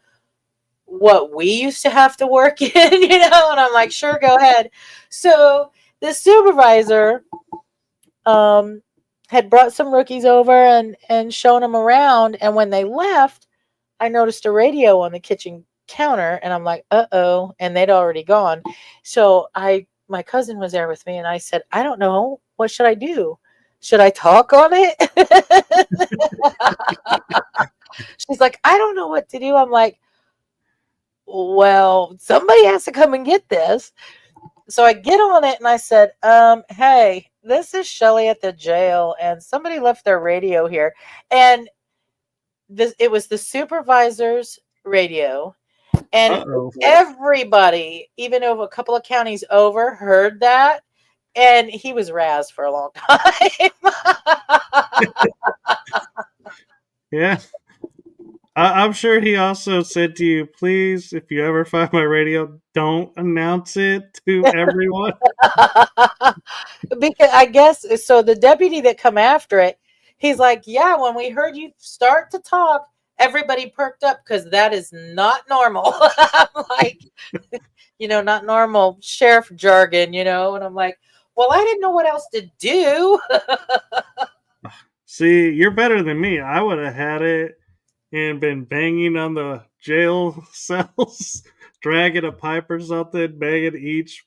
what we used to have to work in? And I'm like, sure, go ahead. So the supervisor had brought some rookies over and shown them around. And when they left, I noticed a radio on the kitchen counter, and I'm like, uh-oh, and they'd already gone. So my cousin was there with me, and I said, I don't know, what should I do? Should I talk on it? She's like, I don't know what to do. I'm like, well, somebody has to come and get this. So I get on it and I said, hey, this is Shelly at the jail, and somebody left their radio here. And it was the supervisor's radio. And Uh-oh. everybody, even over a couple of counties over, heard that. And he was razzed for a long time. Yeah. I'm sure he also said to you, please, if you ever find my radio, don't announce it to everyone. Because I guess so. The deputy that come after it, he's like, yeah, when we heard you start to talk, everybody perked up because that is not normal. I'm like, not normal sheriff jargon, and I'm like, well, I didn't know what else to do. See, you're better than me. I would have had it and been banging on the jail cells, dragging a pipe or something, banging each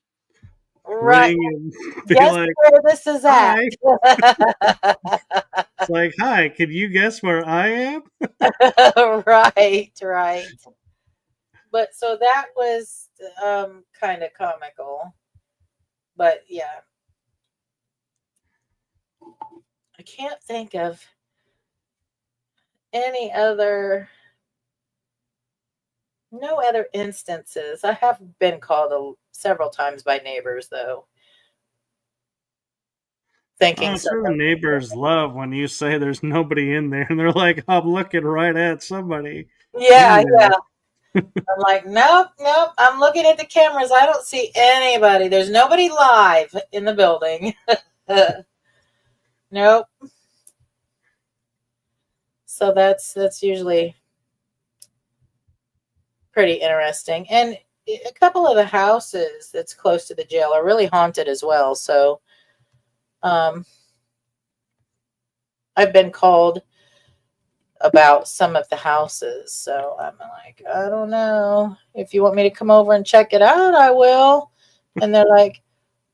Right. ring and be Guess like, where this is at. hi. It's like, hi, can you guess where I am? Right. But so that was kind of comical. But yeah, I can't think of any other, no other instances. I have been called several times by neighbors, though, thinking I'm sure the something. neighbors love when you say there's nobody in there and they're like, I'm looking right at somebody in Yeah, there. I'm like, nope. I'm looking at the cameras. I don't see anybody. There's nobody live in the building. Nope. So that's usually pretty interesting. And a couple of the houses that's close to the jail are really haunted as well. So um, I've been called about some of the houses. So I'm like, I don't know. If you want me to come over and check it out, I will. And they're like,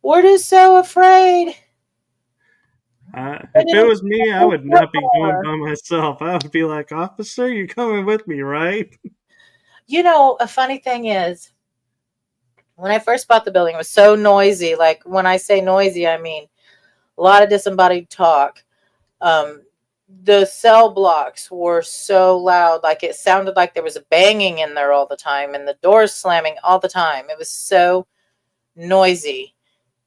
we're just so afraid. If it was me, I would not be going by myself. I would be like, officer, you're coming with me, right? A funny thing is, when I first bought the building, it was so noisy. Like, when I say noisy, I mean a lot of disembodied talk. Um, the cell blocks were so loud, like it sounded like there was a banging in there all the time, and the doors slamming all the time. It was so noisy,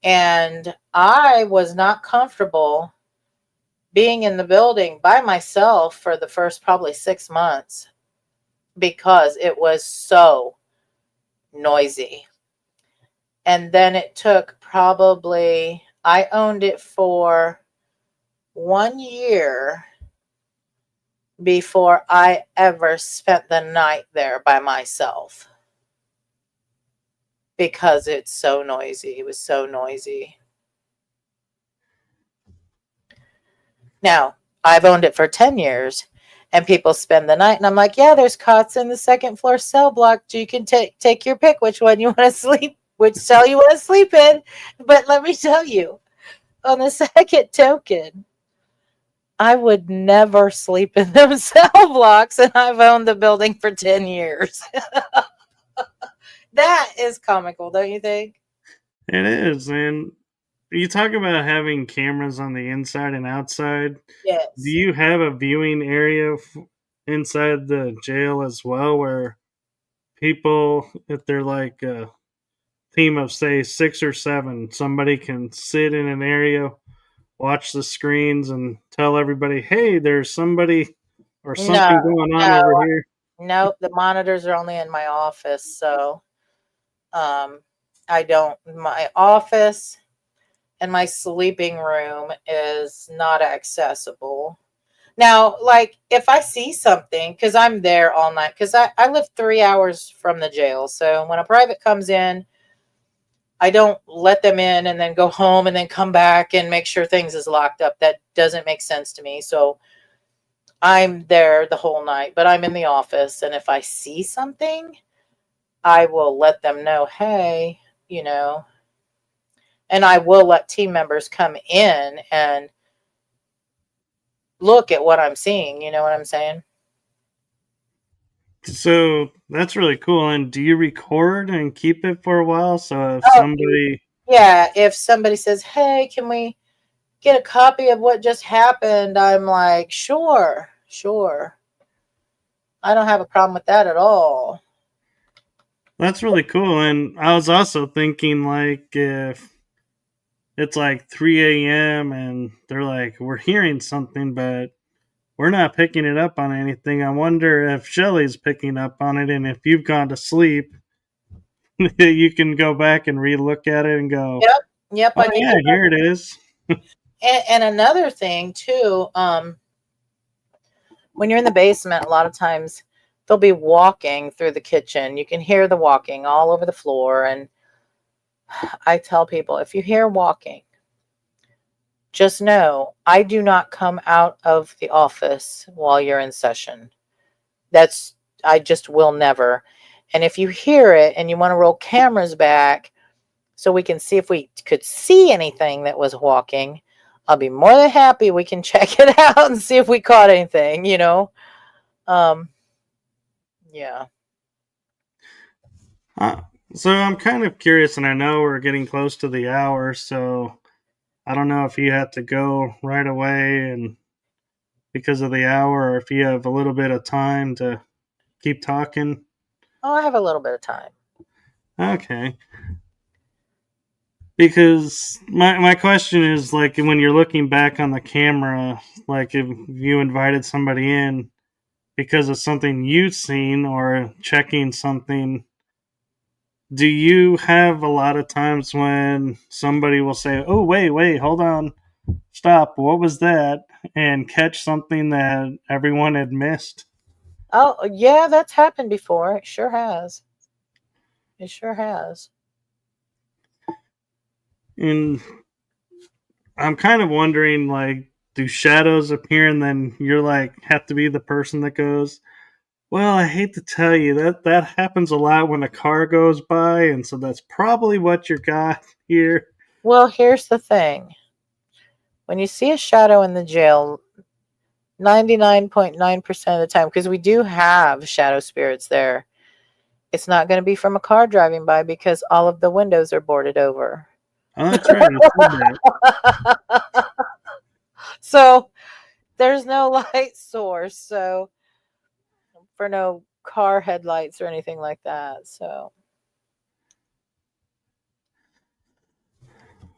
and I was not comfortable being in the building by myself for the first probably 6 months because it was so noisy. And then it took probably, I owned it for 1 year before I ever spent the night there by myself because it's so noisy. It was so noisy. Now, I've owned it for 10 years and people spend the night, and I'm like, yeah, there's cots in the second floor cell block. You can take your pick which one you want to sleep, which cell you want to sleep in. But let me tell you, on the second token, I would never sleep in those cell blocks, and I've owned the building for 10 years. That is comical, don't you think? It is. And you talk about having cameras on the inside and outside. Do Yes. you have a viewing area inside the jail as well where people, if they're like a team of, say, 6 or 7, somebody can sit in an area, watch the screens, and tell everybody, hey, there's somebody or No, something going on no, over here? no. The monitors are only in my office, so um, I don't. My office and my sleeping room is not accessible. Now, like if I see something, because I'm there all night, because I live 3 hours from the jail. So when a private comes in, I don't let them in and then go home and then come back and make sure things is locked up. That doesn't make sense to me. So I'm there the whole night, but I'm in the office. And if I see something, I will let them know, hey, you know, and I will let team members come in and look at what I'm seeing. You know what I'm saying? So that's really cool. And do you record and keep it for a while? So if Oh, somebody, yeah. If somebody says, hey, can we get a copy of what just happened? I'm like, sure, sure. I don't have a problem with that at all. that's really cool. And I was also thinking, like, if it's like 3 a.m. and they're like, we're hearing something, but we're not picking it up on anything. I wonder if Shelly's picking up on it. And if you've gone to sleep, you can go back and relook at it and go, Yep, yep. oh, I can yeah, go here back. it is. And another thing too, when you're in the basement, a lot of times they'll be walking through the kitchen. You can hear the walking all over the floor. And I tell people, if you hear walking, just know I do not come out of the office while you're in session. That's, I just will never. And if you hear it and you want to roll cameras back so we can see if we could see anything that was walking, I'll be more than happy. We can check it out and see if we caught anything, you know? Um, yeah. Uh, so I'm kind of curious, and I know we're getting close to the hour, so I don't know if you have to go right away and because of the hour, or if you have a little bit of time to keep talking. Oh, I have a little bit of time. Okay. Because my question is, like, when you're looking back on the camera, like if you invited somebody in because of something you've seen or checking something, do you have a lot of times when somebody will say, oh, wait, hold on, stop, what was that? And catch something that everyone had missed? Oh, yeah, that's happened before. It sure has. It sure has. And I'm kind of wondering, like, do shadows appear and then you're like, have to be the person that goes, well, I hate to tell you that happens a lot when a car goes by, and so that's probably what you got here. Well, here's the thing. When you see a shadow in the jail, 99.9% of the time, because we do have shadow spirits there, it's not going to be from a car driving by because all of the windows are boarded over. Oh, that's right. You said that. So there's no light source. So for no car headlights or anything like that. So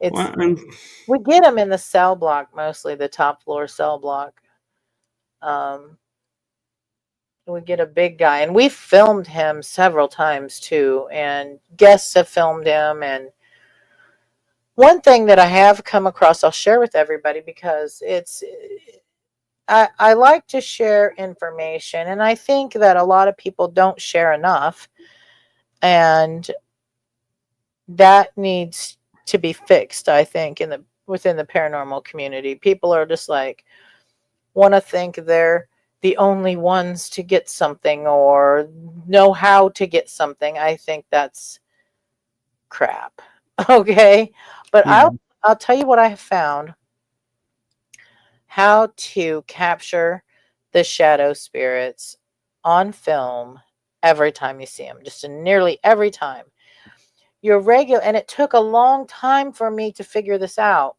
it's, Well, and we get them in the cell block, mostly the top floor cell block. Um, we get a big guy, and we filmed him several times too, and guests have filmed him. And one thing that I have come across, I'll share with everybody because I like to share information, and I think that a lot of people don't share enough, and that needs to be fixed. I think within the paranormal community, people are just like want to think they're the only ones to get something or know how to get something. I think that's crap. Okay, but yeah, I'll tell you what I have found: how to capture the shadow spirits on film every time you see them, just nearly every time. Your regular, and it took a long time for me to figure this out.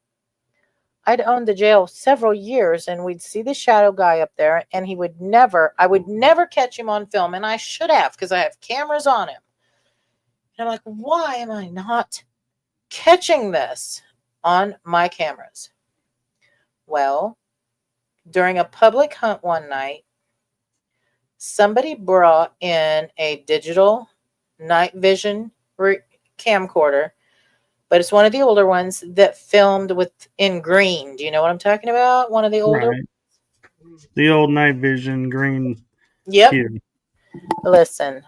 I'd owned the jail several years, and we'd see the shadow guy up there, and I would never catch him on film, and I should have because I have cameras on him. And I'm like, why am I not catching this on my cameras? Well, during a public hunt one night, somebody brought in a digital night vision camcorder, but it's one of the older ones that filmed with in green. Do you know what I'm talking about? One of the older. right. The old night vision green Yep. cube. Listen,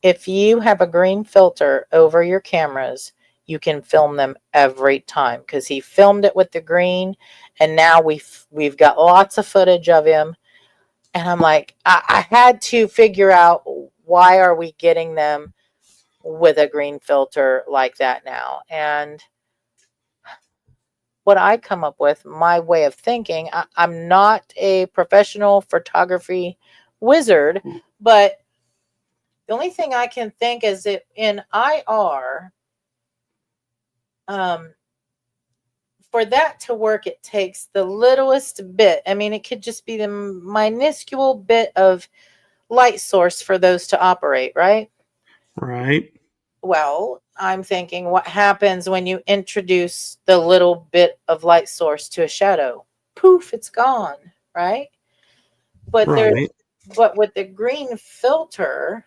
if you have a green filter over your cameras, you can film them every time, because he filmed it with the green, and now we've got lots of footage of him. And I'm like, I had to figure out, why are we getting them with a green filter like that now? And what I come up with, my way of thinking, I'm not a professional photography wizard, but the only thing I can think is that in IR, for that to work, it takes the littlest bit. I mean, it could just be the minuscule bit of light source for those to operate, right? Right. Well, I'm thinking, what happens when you introduce the little bit of light source to a shadow? Poof, it's gone, right? But Right. but with the green filter,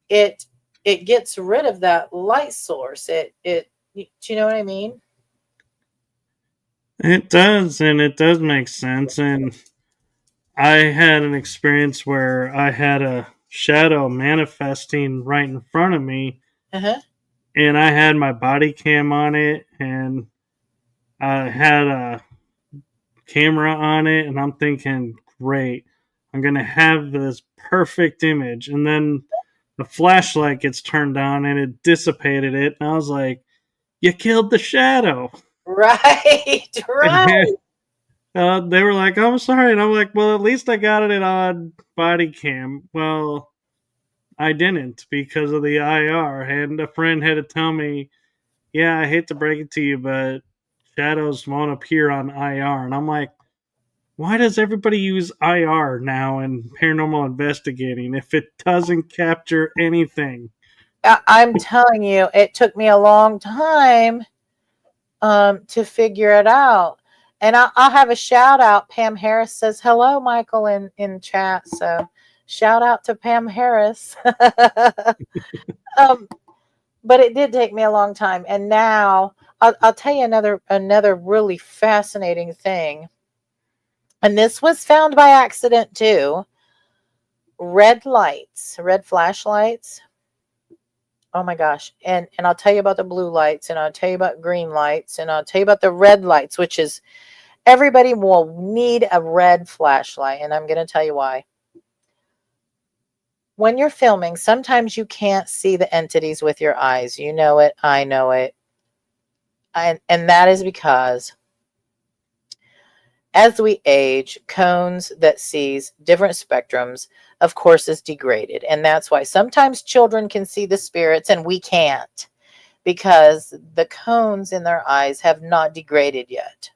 it it gets rid of that light source. Do you know what I mean? It does, and it does make sense. And I had an experience where I had a shadow manifesting right in front of me, Uh-huh. and I had my body cam on it, and I had a camera on it, and I'm thinking, great, I'm gonna have this perfect image. And then the flashlight gets turned on and it dissipated it, and I was like, you killed the shadow. Right, right. They were like, "I'm sorry," and I'm like, "Well, at least I got it on body cam." Well, I didn't because of the IR, and a friend had to tell me, "Yeah, I hate to break it to you, but shadows won't appear on IR." And I'm like, "Why does everybody use IR now in paranormal investigating if it doesn't capture anything?" I'm telling you, it took me a long time to figure it out. And I'll have a shout out. Pam Harris says hello, Michael, in chat. So shout out to Pam Harris. um, but it did take me a long time, and now I'll tell you another really fascinating thing. And this was found by accident too. Red lights, red flashlights. Oh my gosh. And I'll tell you about the blue lights, and I'll tell you about green lights, and I'll tell you about the red lights, which is, everybody will need a red flashlight, and I'm going to tell you why. When you're filming, sometimes you can't see the entities with your eyes. You know it, I know it. And that is because as we age, cones that sees different spectrums, of course, is degraded. And that's why sometimes children can see the spirits and we can't, because the cones in their eyes have not degraded yet.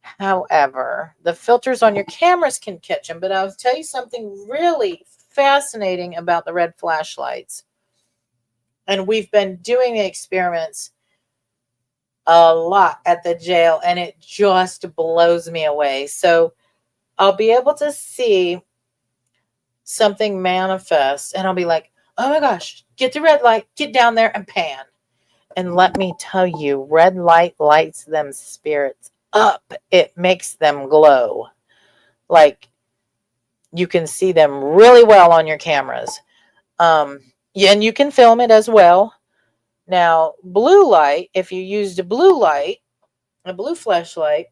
However, the filters on your cameras can catch them. But I'll tell you something really fascinating about the red flashlights. And we've been doing the experiments a lot at the jail, and it just blows me away. So I'll be able to see something manifest, and I'll be like, oh my gosh, get the red light, get down there and pan. And let me tell you, red light lights them spirits up. It makes them glow. Like, you can see them really well on your cameras. Yeah, and you can film it as well. Now, blue light, if you used a blue light, a blue flashlight,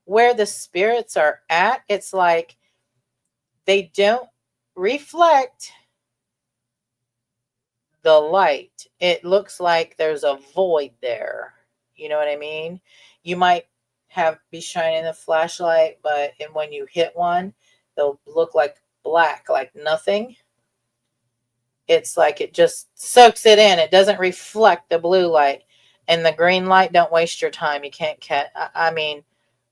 where the spirits are at, it's like they don't reflect the light. It looks like there's a void there. You know what I mean? You might be shining the flashlight, but and when you hit one, they'll look like black, like nothing. It's like it just soaks it in. It doesn't reflect the blue light. And the green light, don't waste your time. You can't catch. I mean,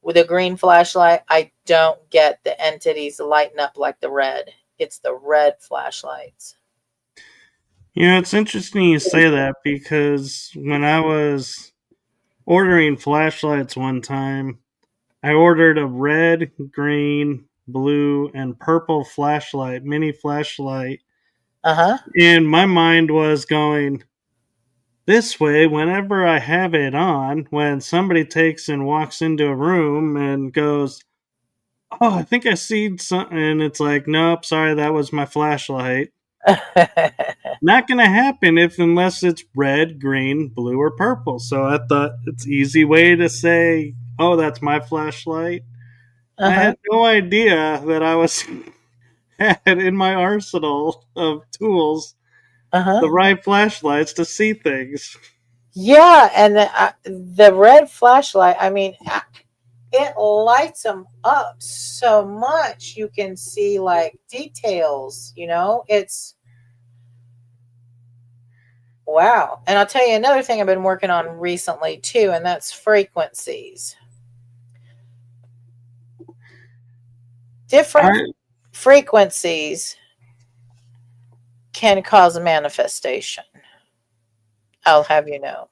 with a green flashlight, I don't get the entities lighting up like the red. It's the red flashlights. Yeah, it's interesting you say that because when I was ordering flashlights one time, I ordered a red, green, blue, and purple flashlight, mini flashlight. Uh-huh. And my mind was going this way whenever I have it on, when somebody takes and walks into a room and goes, "Oh, I think I see something," and it's like, "Nope, sorry, that was my flashlight." Not going to happen unless it's red, green, blue, or purple. So I thought it's easy way to say, "Oh, that's my flashlight." I Uh-huh. had no idea that I was had in my arsenal of tools Uh-huh. the right flashlights to see things. Yeah, and the red flashlight, I mean, it lights them up so much you can see like details, it's wow. And I'll tell you another thing I've been working on recently too, and that's frequencies. Different I, frequencies can cause a manifestation. I'll have you know.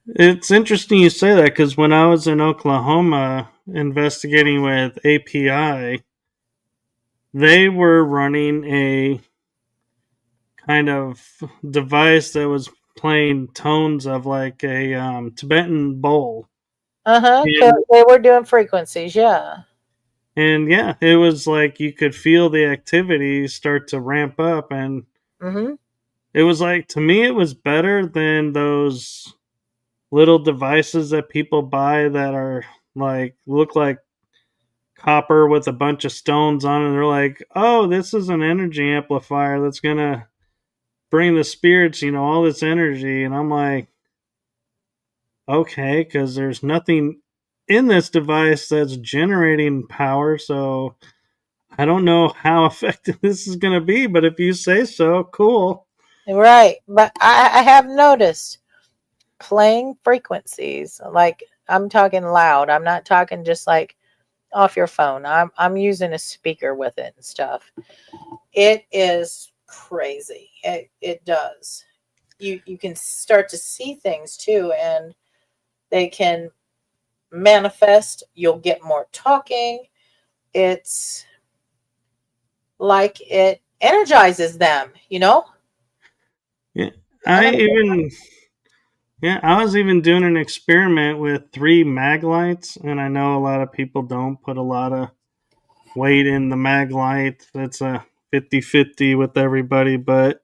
it's interesting you say that because when I was in Oklahoma investigating with API, they were running a kind of device that was playing tones of like a Tibetan bowl. Uh-huh. And, They were doing frequencies, yeah. and yeah, it was like you could feel the activity start to ramp up. And Mm-hmm. it was like, to me, it was better than those little devices that people buy that are like, look like copper with a bunch of stones on it. They're like, oh, this is an energy amplifier that's going to bring the spirits, all this energy. And I'm like, okay, because there's nothing in this device that's generating power, so I don't know how effective this is going to be, but if you say so, cool. Right. But I have noticed playing frequencies, like I'm talking loud. I'm not talking just like off your phone. I'm using a speaker with it and stuff. It is crazy. It does. You can start to see things too, and they can manifest. You'll get more talking. It's like it energizes them. Yeah, I I don't even yeah, I was even doing an experiment with 3 mag lights, and I know a lot of people don't put a lot of weight in the mag light. That's a 50-50 with everybody, but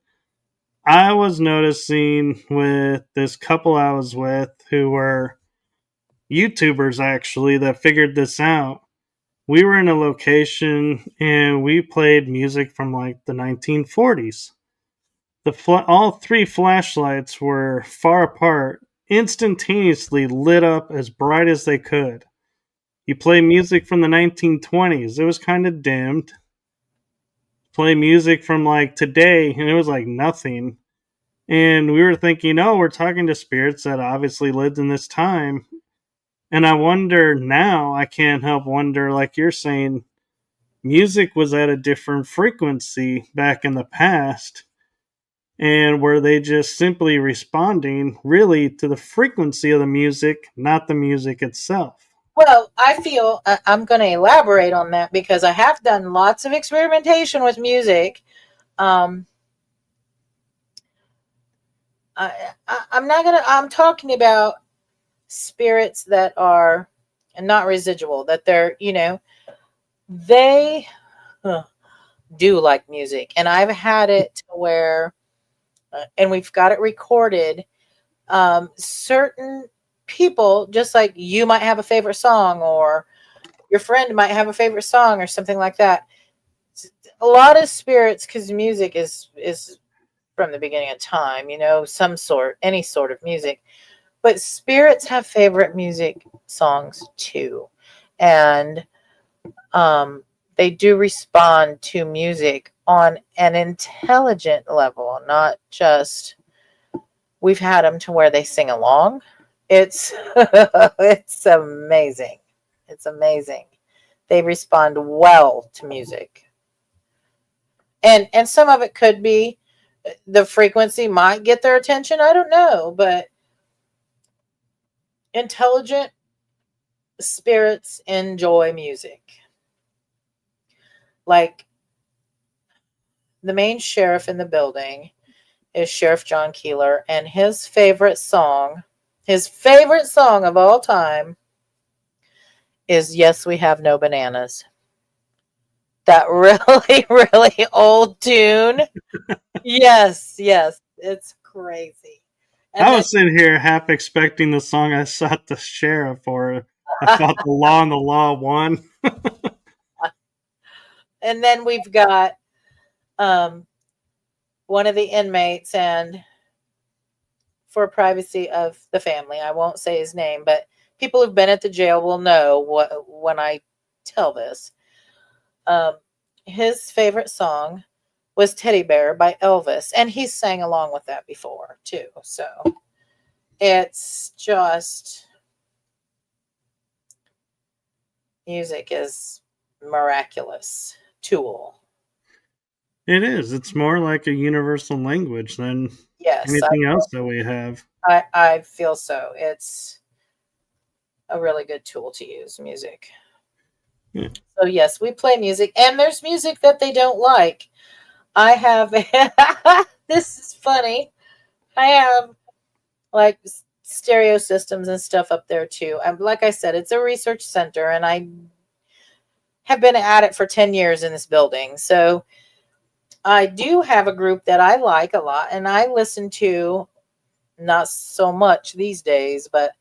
I was noticing with this couple I was with who were YouTubers actually that figured this out. We were in a location and we played music from like the 1940s. All 3 flashlights were far apart, instantaneously lit up as bright as they could. You play music from the 1920s, it was kind of dimmed. Play music from like today, and it was like nothing. And we were thinking, oh, we're talking to spirits that obviously lived in this time. And I wonder now, I can't help wonder, like you're saying, music was at a different frequency back in the past. And were they just simply responding really to the frequency of the music, not the music itself? Well, I feel I'm going to elaborate on that because I have done lots of experimentation with music. Um, I'm not going to, I'm talking about spirits that are not residual, that they huh, do like music. And I've had it to where, and we've got it recorded, certain people, just like you might have a favorite song or your friend might have a favorite song or something like that. A lot of spirits, because music is from the beginning of time, any sort of music. But spirits have favorite music songs too, and they do respond to music on an intelligent level, not just we've had them to where they sing along. It's it's amazing. It's amazing. They respond well to music. And some of it could be the frequency might get their attention, I don't know, but intelligent spirits enjoy music. Like the main sheriff in the building is Sheriff John Keeler, and his favorite song of all time is Yes, We Have No Bananas. that really, really old tune. Yes, yes, it's crazy. And I then was sitting here half expecting the song I sought the sheriff for. I fought the law and the law won. and then we've got um one of the inmates, and for privacy of the family, I won't say his name, but people who've been at the jail will know what when I tell this. Um, his favorite song was Teddy Bear by Elvis, and he sang along with that before too. So it's just music is miraculous tool. It is. It's more like a universal language than Yes, anything else that we have. I feel so. It's a really good tool to use, music. Yeah. So yes, we play music, and there's music that they don't like. I have this is funny. I have like stereo systems and stuff up there too. Like I said, it's a research center, and I have been at it for 10 years in this building. So I do have a group that I like a lot, and I listen to, not so much these days, but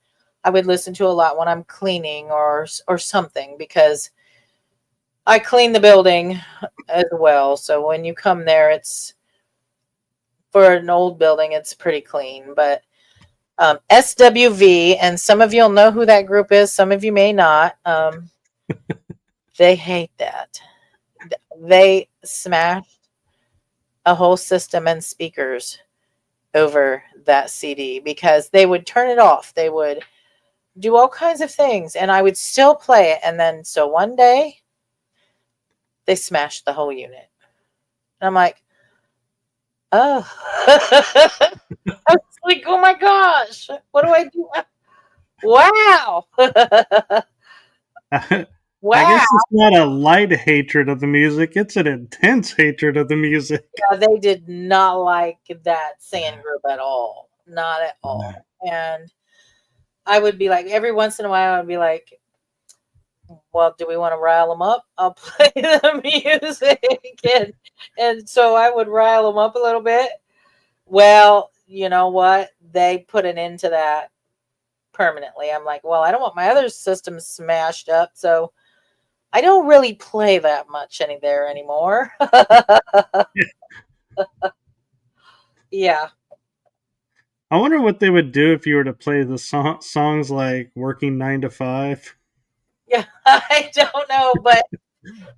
I would listen to a lot when I'm cleaning or something, because I clean the building as well. So when you come there, it's for an old building, it's pretty clean. But SWV, and some of you'll know who that group is, some of you may not. They hate that. They smashed a whole system and speakers over that CD because they would turn it off. They would do all kinds of things, and I would still play it. And then, so one day, they smashed the whole unit. And I'm like, oh. I was like, oh my gosh, what do I do? Wow. I Wow. guess it's not a light hatred of the music, it's an intense hatred of the music. Yeah, they did not like that singing group at all. Not at all. And I would be like, every once in a while, I would be like, well, do we want to rile them up? I'll play the music. And so I would rile them up a little bit. Well, you know what? They put an end to that permanently. I'm like, well, I don't want my other system smashed up. So I don't really play that much there anymore. Yeah. I wonder what they would do if you were to play the songs like Working 9 to 5. Yeah. I don't know, but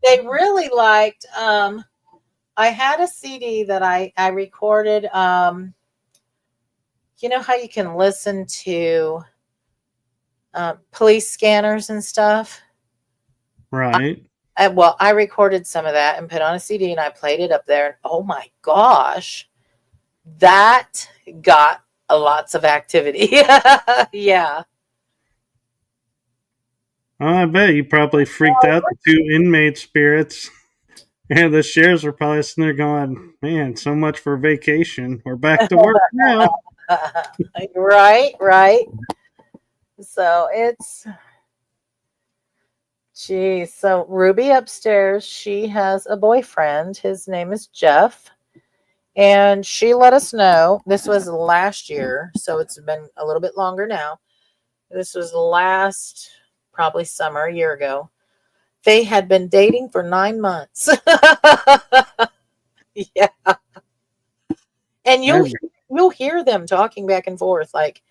they really liked, I had a CD that I recorded. You know how you can listen to police scanners and stuff? Right. Well, I recorded some of that and put on a CD, and I played it up there. And oh my gosh, that got lots of activity. Yeah. Oh, I bet you probably freaked out the two inmate spirits. And the sheriffs were probably sitting there going, man, so much for vacation. We're back to work now. Right, right. So it's, geez. So Ruby upstairs, she has a boyfriend. His name is Jeff. And she let us know, this was last year, so it's been a little bit longer now. This was last, probably summer, a year ago. They had been dating for 9 months. Yeah. And you'll hear them talking back and forth. Like,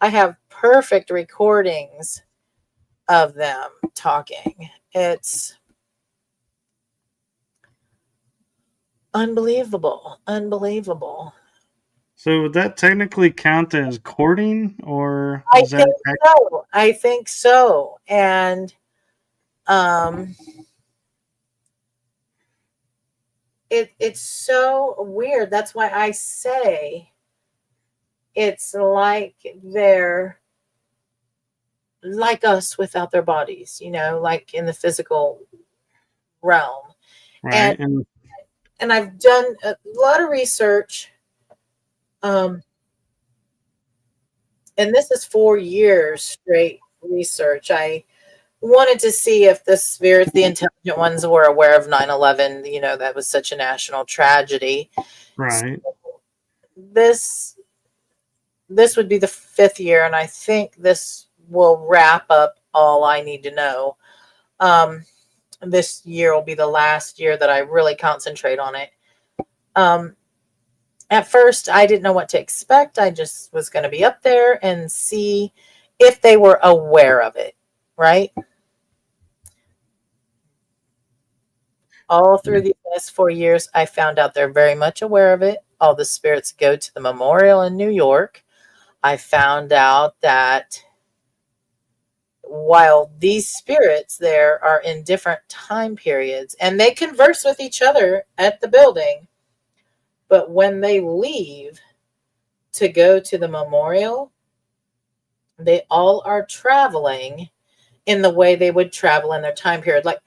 I have perfect recordings of them talking. It's unbelievable. Unbelievable. So would that technically count as courting, or I is that think so. I think so. And um it's so weird. That's why I say it's like they're like us without their bodies, like in the physical realm. And right? And and I've done a lot of research, and this is 4 years straight research. I wanted to see if the spirits, the intelligent ones, were aware of 9/11. That was such a national tragedy. So Right. this this would be the fifth year, and I think this will wrap up all I need to know. Um, this year will be the last year that I really concentrate on it. Um, at first, I didn't know what to expect. I just was going to be up there and see if they were aware of it, right? All through these last 4 years, I found out they're very much aware of it. All the spirits go to the memorial in New York. I found out that while these spirits there are in different time periods and they converse with each other at the building, but when they leave to go to the memorial, they all are traveling in the way they would travel in their time period. Like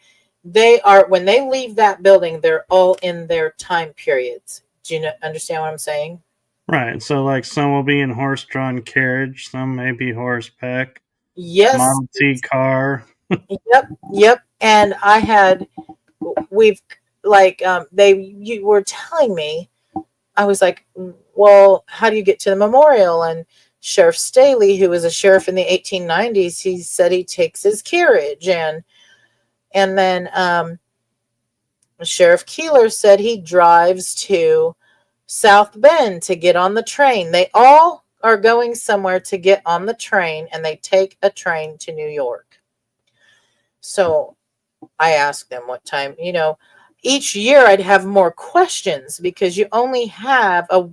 they are, when they leave that building, they're all in their time periods. Do you understand what I'm saying? Right. So, like, some will be in horse-drawn carriage, some may be horseback, Yes. Model T car. Yep. Yep. And we've you were telling me, I was like, well, how do you get to the memorial? And Sheriff Staley, who was a sheriff in the 1890s, he said he takes his carriage. And then Sheriff Keeler said he drives to South Bend to get on the train. They all are going somewhere to get on the train, and they take a train to New York. So I asked them what time, each year I'd have more questions because you only have a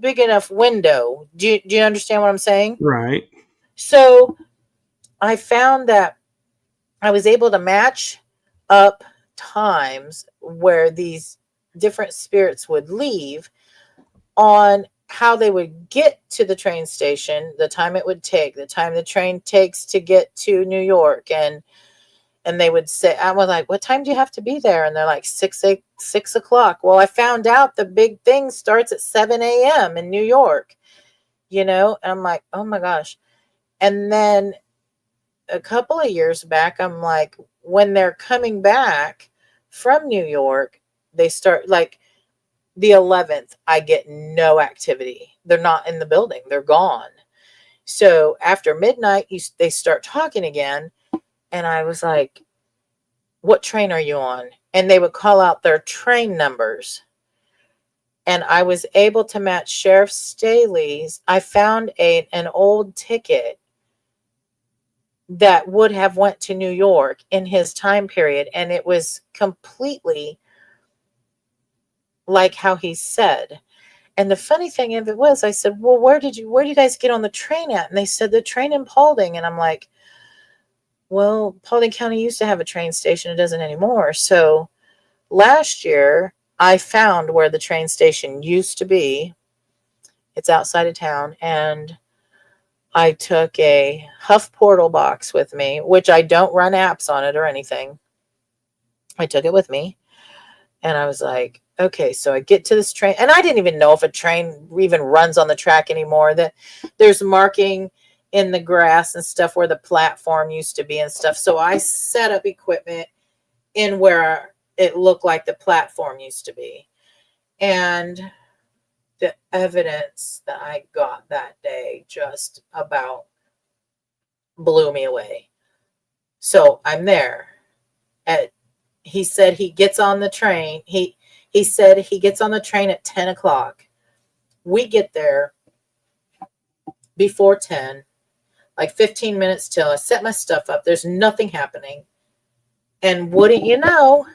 big enough window. Do you understand what I'm saying? Right. So I found that I was able to match up times where these different spirits would leave on how they would get to the train station, the time it would take, the time the train takes to get to New York. And they would say, I was like, what time do you have to be there? And they're like, 6 o'clock. Well, I found out the big thing starts at 7 a.m. in New York, And I'm like, oh my gosh. And then a couple of years back, I'm like, when they're coming back from New York, they start like the 11th, I get no activity. They're not in the building. They're gone. So after midnight, they start talking again. And I was like, what train are you on? And they would call out their train numbers. And I was able to match Sheriff Staley's. I found an old ticket that would have went to New York in his time period. And it was completely like how he said. And the funny thing of it was, I said, well, where did you guys get on the train at? And they said, the train in Paulding. And I'm like, well, Paulding County used to have a train station. It doesn't anymore. So last year, I found where the train station used to be. It's outside of town. And I took a Huff Portal box with me, which I don't run apps on it or anything. I took it with me. And I was like, okay, so I get to this train. And I didn't even know if a train even runs on the track anymore. That there's marking in the grass and stuff where the platform used to be and stuff. So I set up equipment in where it looked like the platform used to be. And the evidence that I got that day just about blew me away. So I'm there. He said he gets on the train. He said he gets on the train at 10 o'clock. We get there before 10, like 15 minutes till. I set my stuff up. There's nothing happening. And wouldn't you know,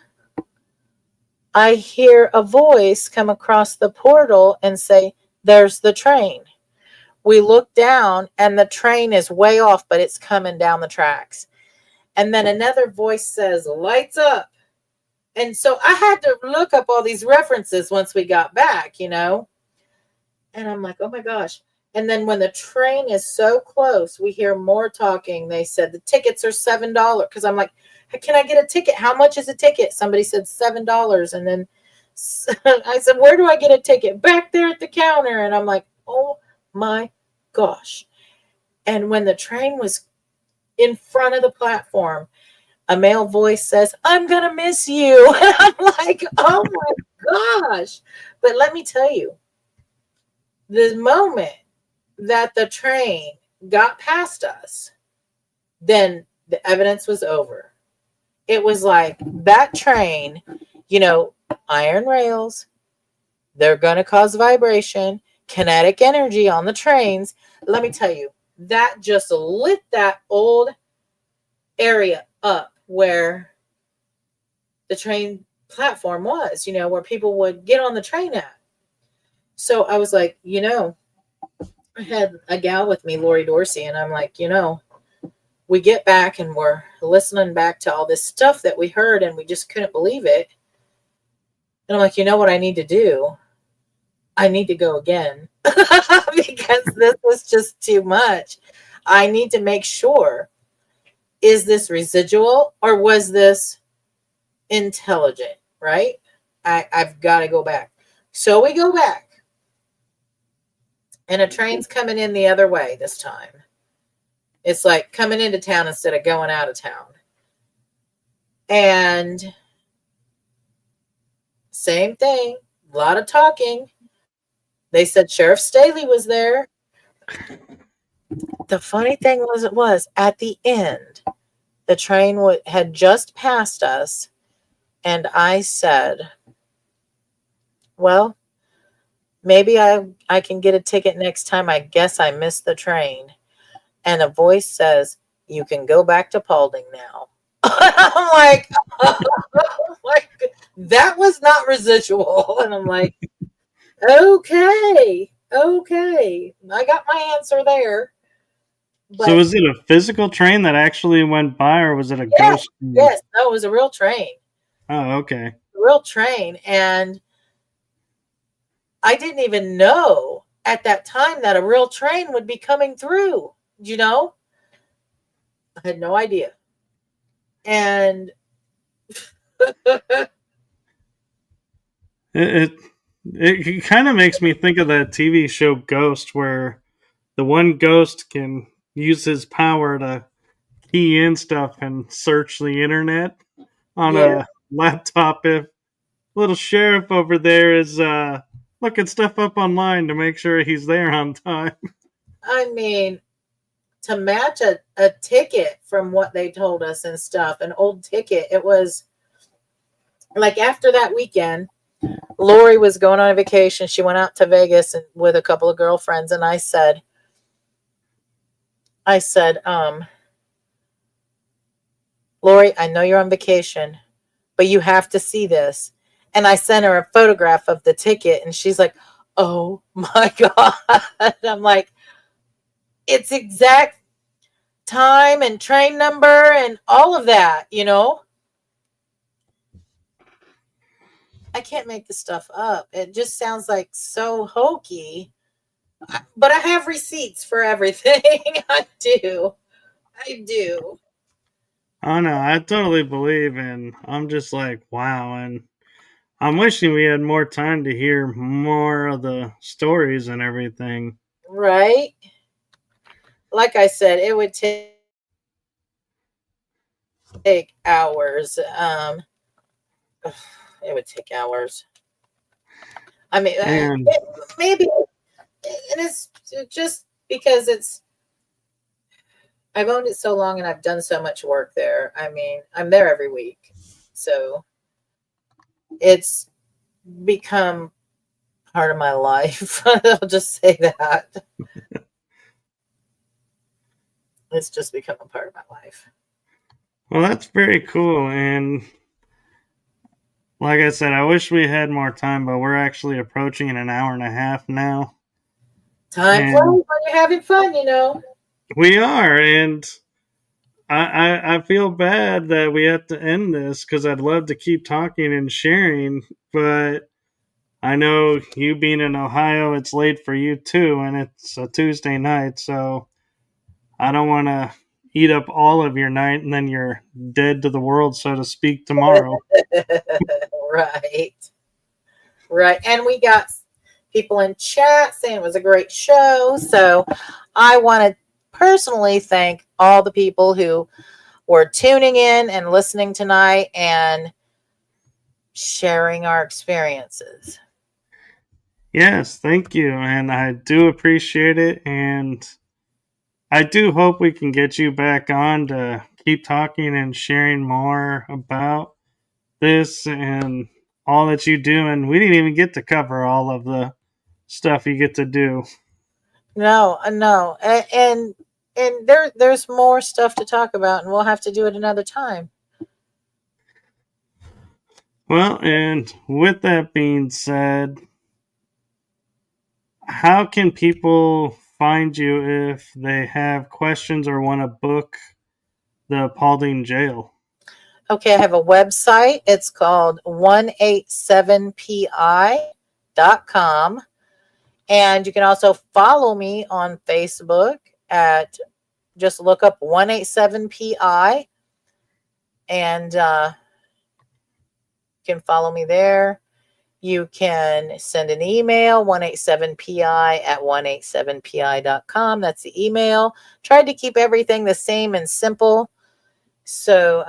I hear a voice come across the portal and say, there's the train. We look down and the train is way off, but it's coming down the tracks. And then another voice says, lights up. And so I had to look up all these references once we got back, And I'm like, oh my gosh. And then when the train is so close, we hear more talking. They said the tickets are $7. Because I'm like, can I get a ticket? How much is a ticket? Somebody said $7. And then I said, where do I get a ticket? Back there at the counter. And I'm like, oh my gosh. And when the train was in front of the platform, a male voice says, "I'm going to miss you." And I'm like, oh my gosh. But let me tell you, the moment that the train got past us, then the evidence was over. It was like that train, iron rails, they're going to cause vibration, kinetic energy on the trains. Let me tell you, that just lit that old area up where the train platform was, where people would get on the train at. So I was like, I had a gal with me, Lori Dorsey, and I'm like, we get back and we're listening back to all this stuff that we heard and we just couldn't believe it. And I'm like, you know what I need to do? I need to go again because this was just too much. I need to make sure, is this residual or was this intelligent, right? I've got to go back. So we go back. And a train's coming in the other way this time. It's like coming into town instead of going out of town. And same thing, a lot of talking. They said Sheriff Staley was there. The funny thing was at the end, the train had just passed us. And I said, well, maybe I can get a ticket next time. I guess I missed the train. And a voice says, you can go back to Paulding now. I'm like, that was not residual. And I'm like, okay. I got my answer there. But, so was it a physical train that actually went by, or was it a ghost train? Yes, no, it was a real train. Oh, okay. A real train. And I didn't even know at that time that a real train would be coming through, I had no idea. And it kind of makes me think of that TV show Ghost, where the one ghost can use his power to key in stuff and search the internet on a laptop. If little sheriff over there is looking stuff up online to make sure he's there on time. I mean, to match a ticket from what they told us and stuff, an old ticket, it was like after that weekend, Lori was going on a vacation. She went out to Vegas with a couple of girlfriends, and I said, Lori, I know you're on vacation, but you have to see this. And I sent her a photograph of the ticket, and she's like, oh my God. I'm like, it's exact time and train number and all of that, I can't make this stuff up. It just sounds like so hokey. But I have receipts for everything. I do. Oh no, I totally believe, and I'm just like, wow. And I'm wishing we had more time to hear more of the stories and everything. Right? Like I said, it would take hours. It would take hours. I mean, maybe, and it's just because I've owned it so long and I've done so much work there. I mean, I'm there every week. So it's become part of my life. I'll just say that. It's just become a part of my life. Well, that's very cool. And like I said, I wish we had more time, but we're actually approaching an hour and a half now. Time flies when you're having fun, We are, and I feel bad that we have to end this because I'd love to keep talking and sharing, but I know you being in Ohio, it's late for you too, and it's a Tuesday night, so I don't want to eat up all of your night and then you're dead to the world, so to speak, tomorrow. Right. And we got people in chat saying it was a great show, so I want to personally thank all the people who were tuning in and listening tonight and sharing our experiences. Yes, thank you. And I do appreciate it. And I do hope we can get you back on to keep talking and sharing more about this and all that you do. And we didn't even get to cover all of the stuff you get to do. No, and there's more stuff to talk about, and we'll have to do it another time. Well, and with that being said, how can people find you if they have questions or want to book the Paulding Jail? Okay, I have a website. It's called 187pi.com. And you can also follow me on Facebook at just look up 187pi and you can follow me there. You can send an email 187pi at 187pi.com. That's the email. Tried to keep everything the same and simple. So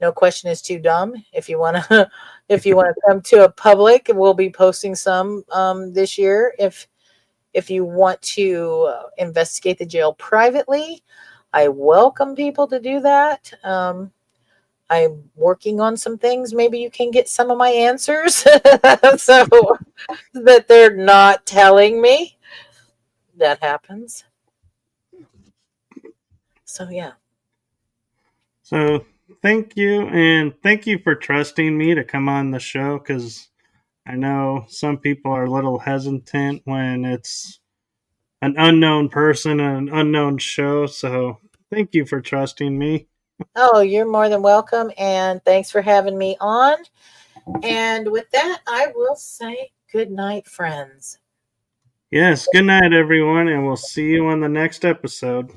no question is too dumb. If you want to if you want to come to a public, we'll be posting some this year. If you want to investigate the jail privately, I welcome people to do that. I'm working on some things. Maybe you can get some of my answers so that they're not telling me. That happens. So, yeah. So thank you, and thank you for trusting me to come on the show, because I know some people are a little hesitant when it's an unknown person and an unknown show. So thank you for trusting me. Oh, you're more than welcome. And thanks for having me on. And with that, I will say good night, friends. Yes, good night, everyone, and we'll see you on the next episode.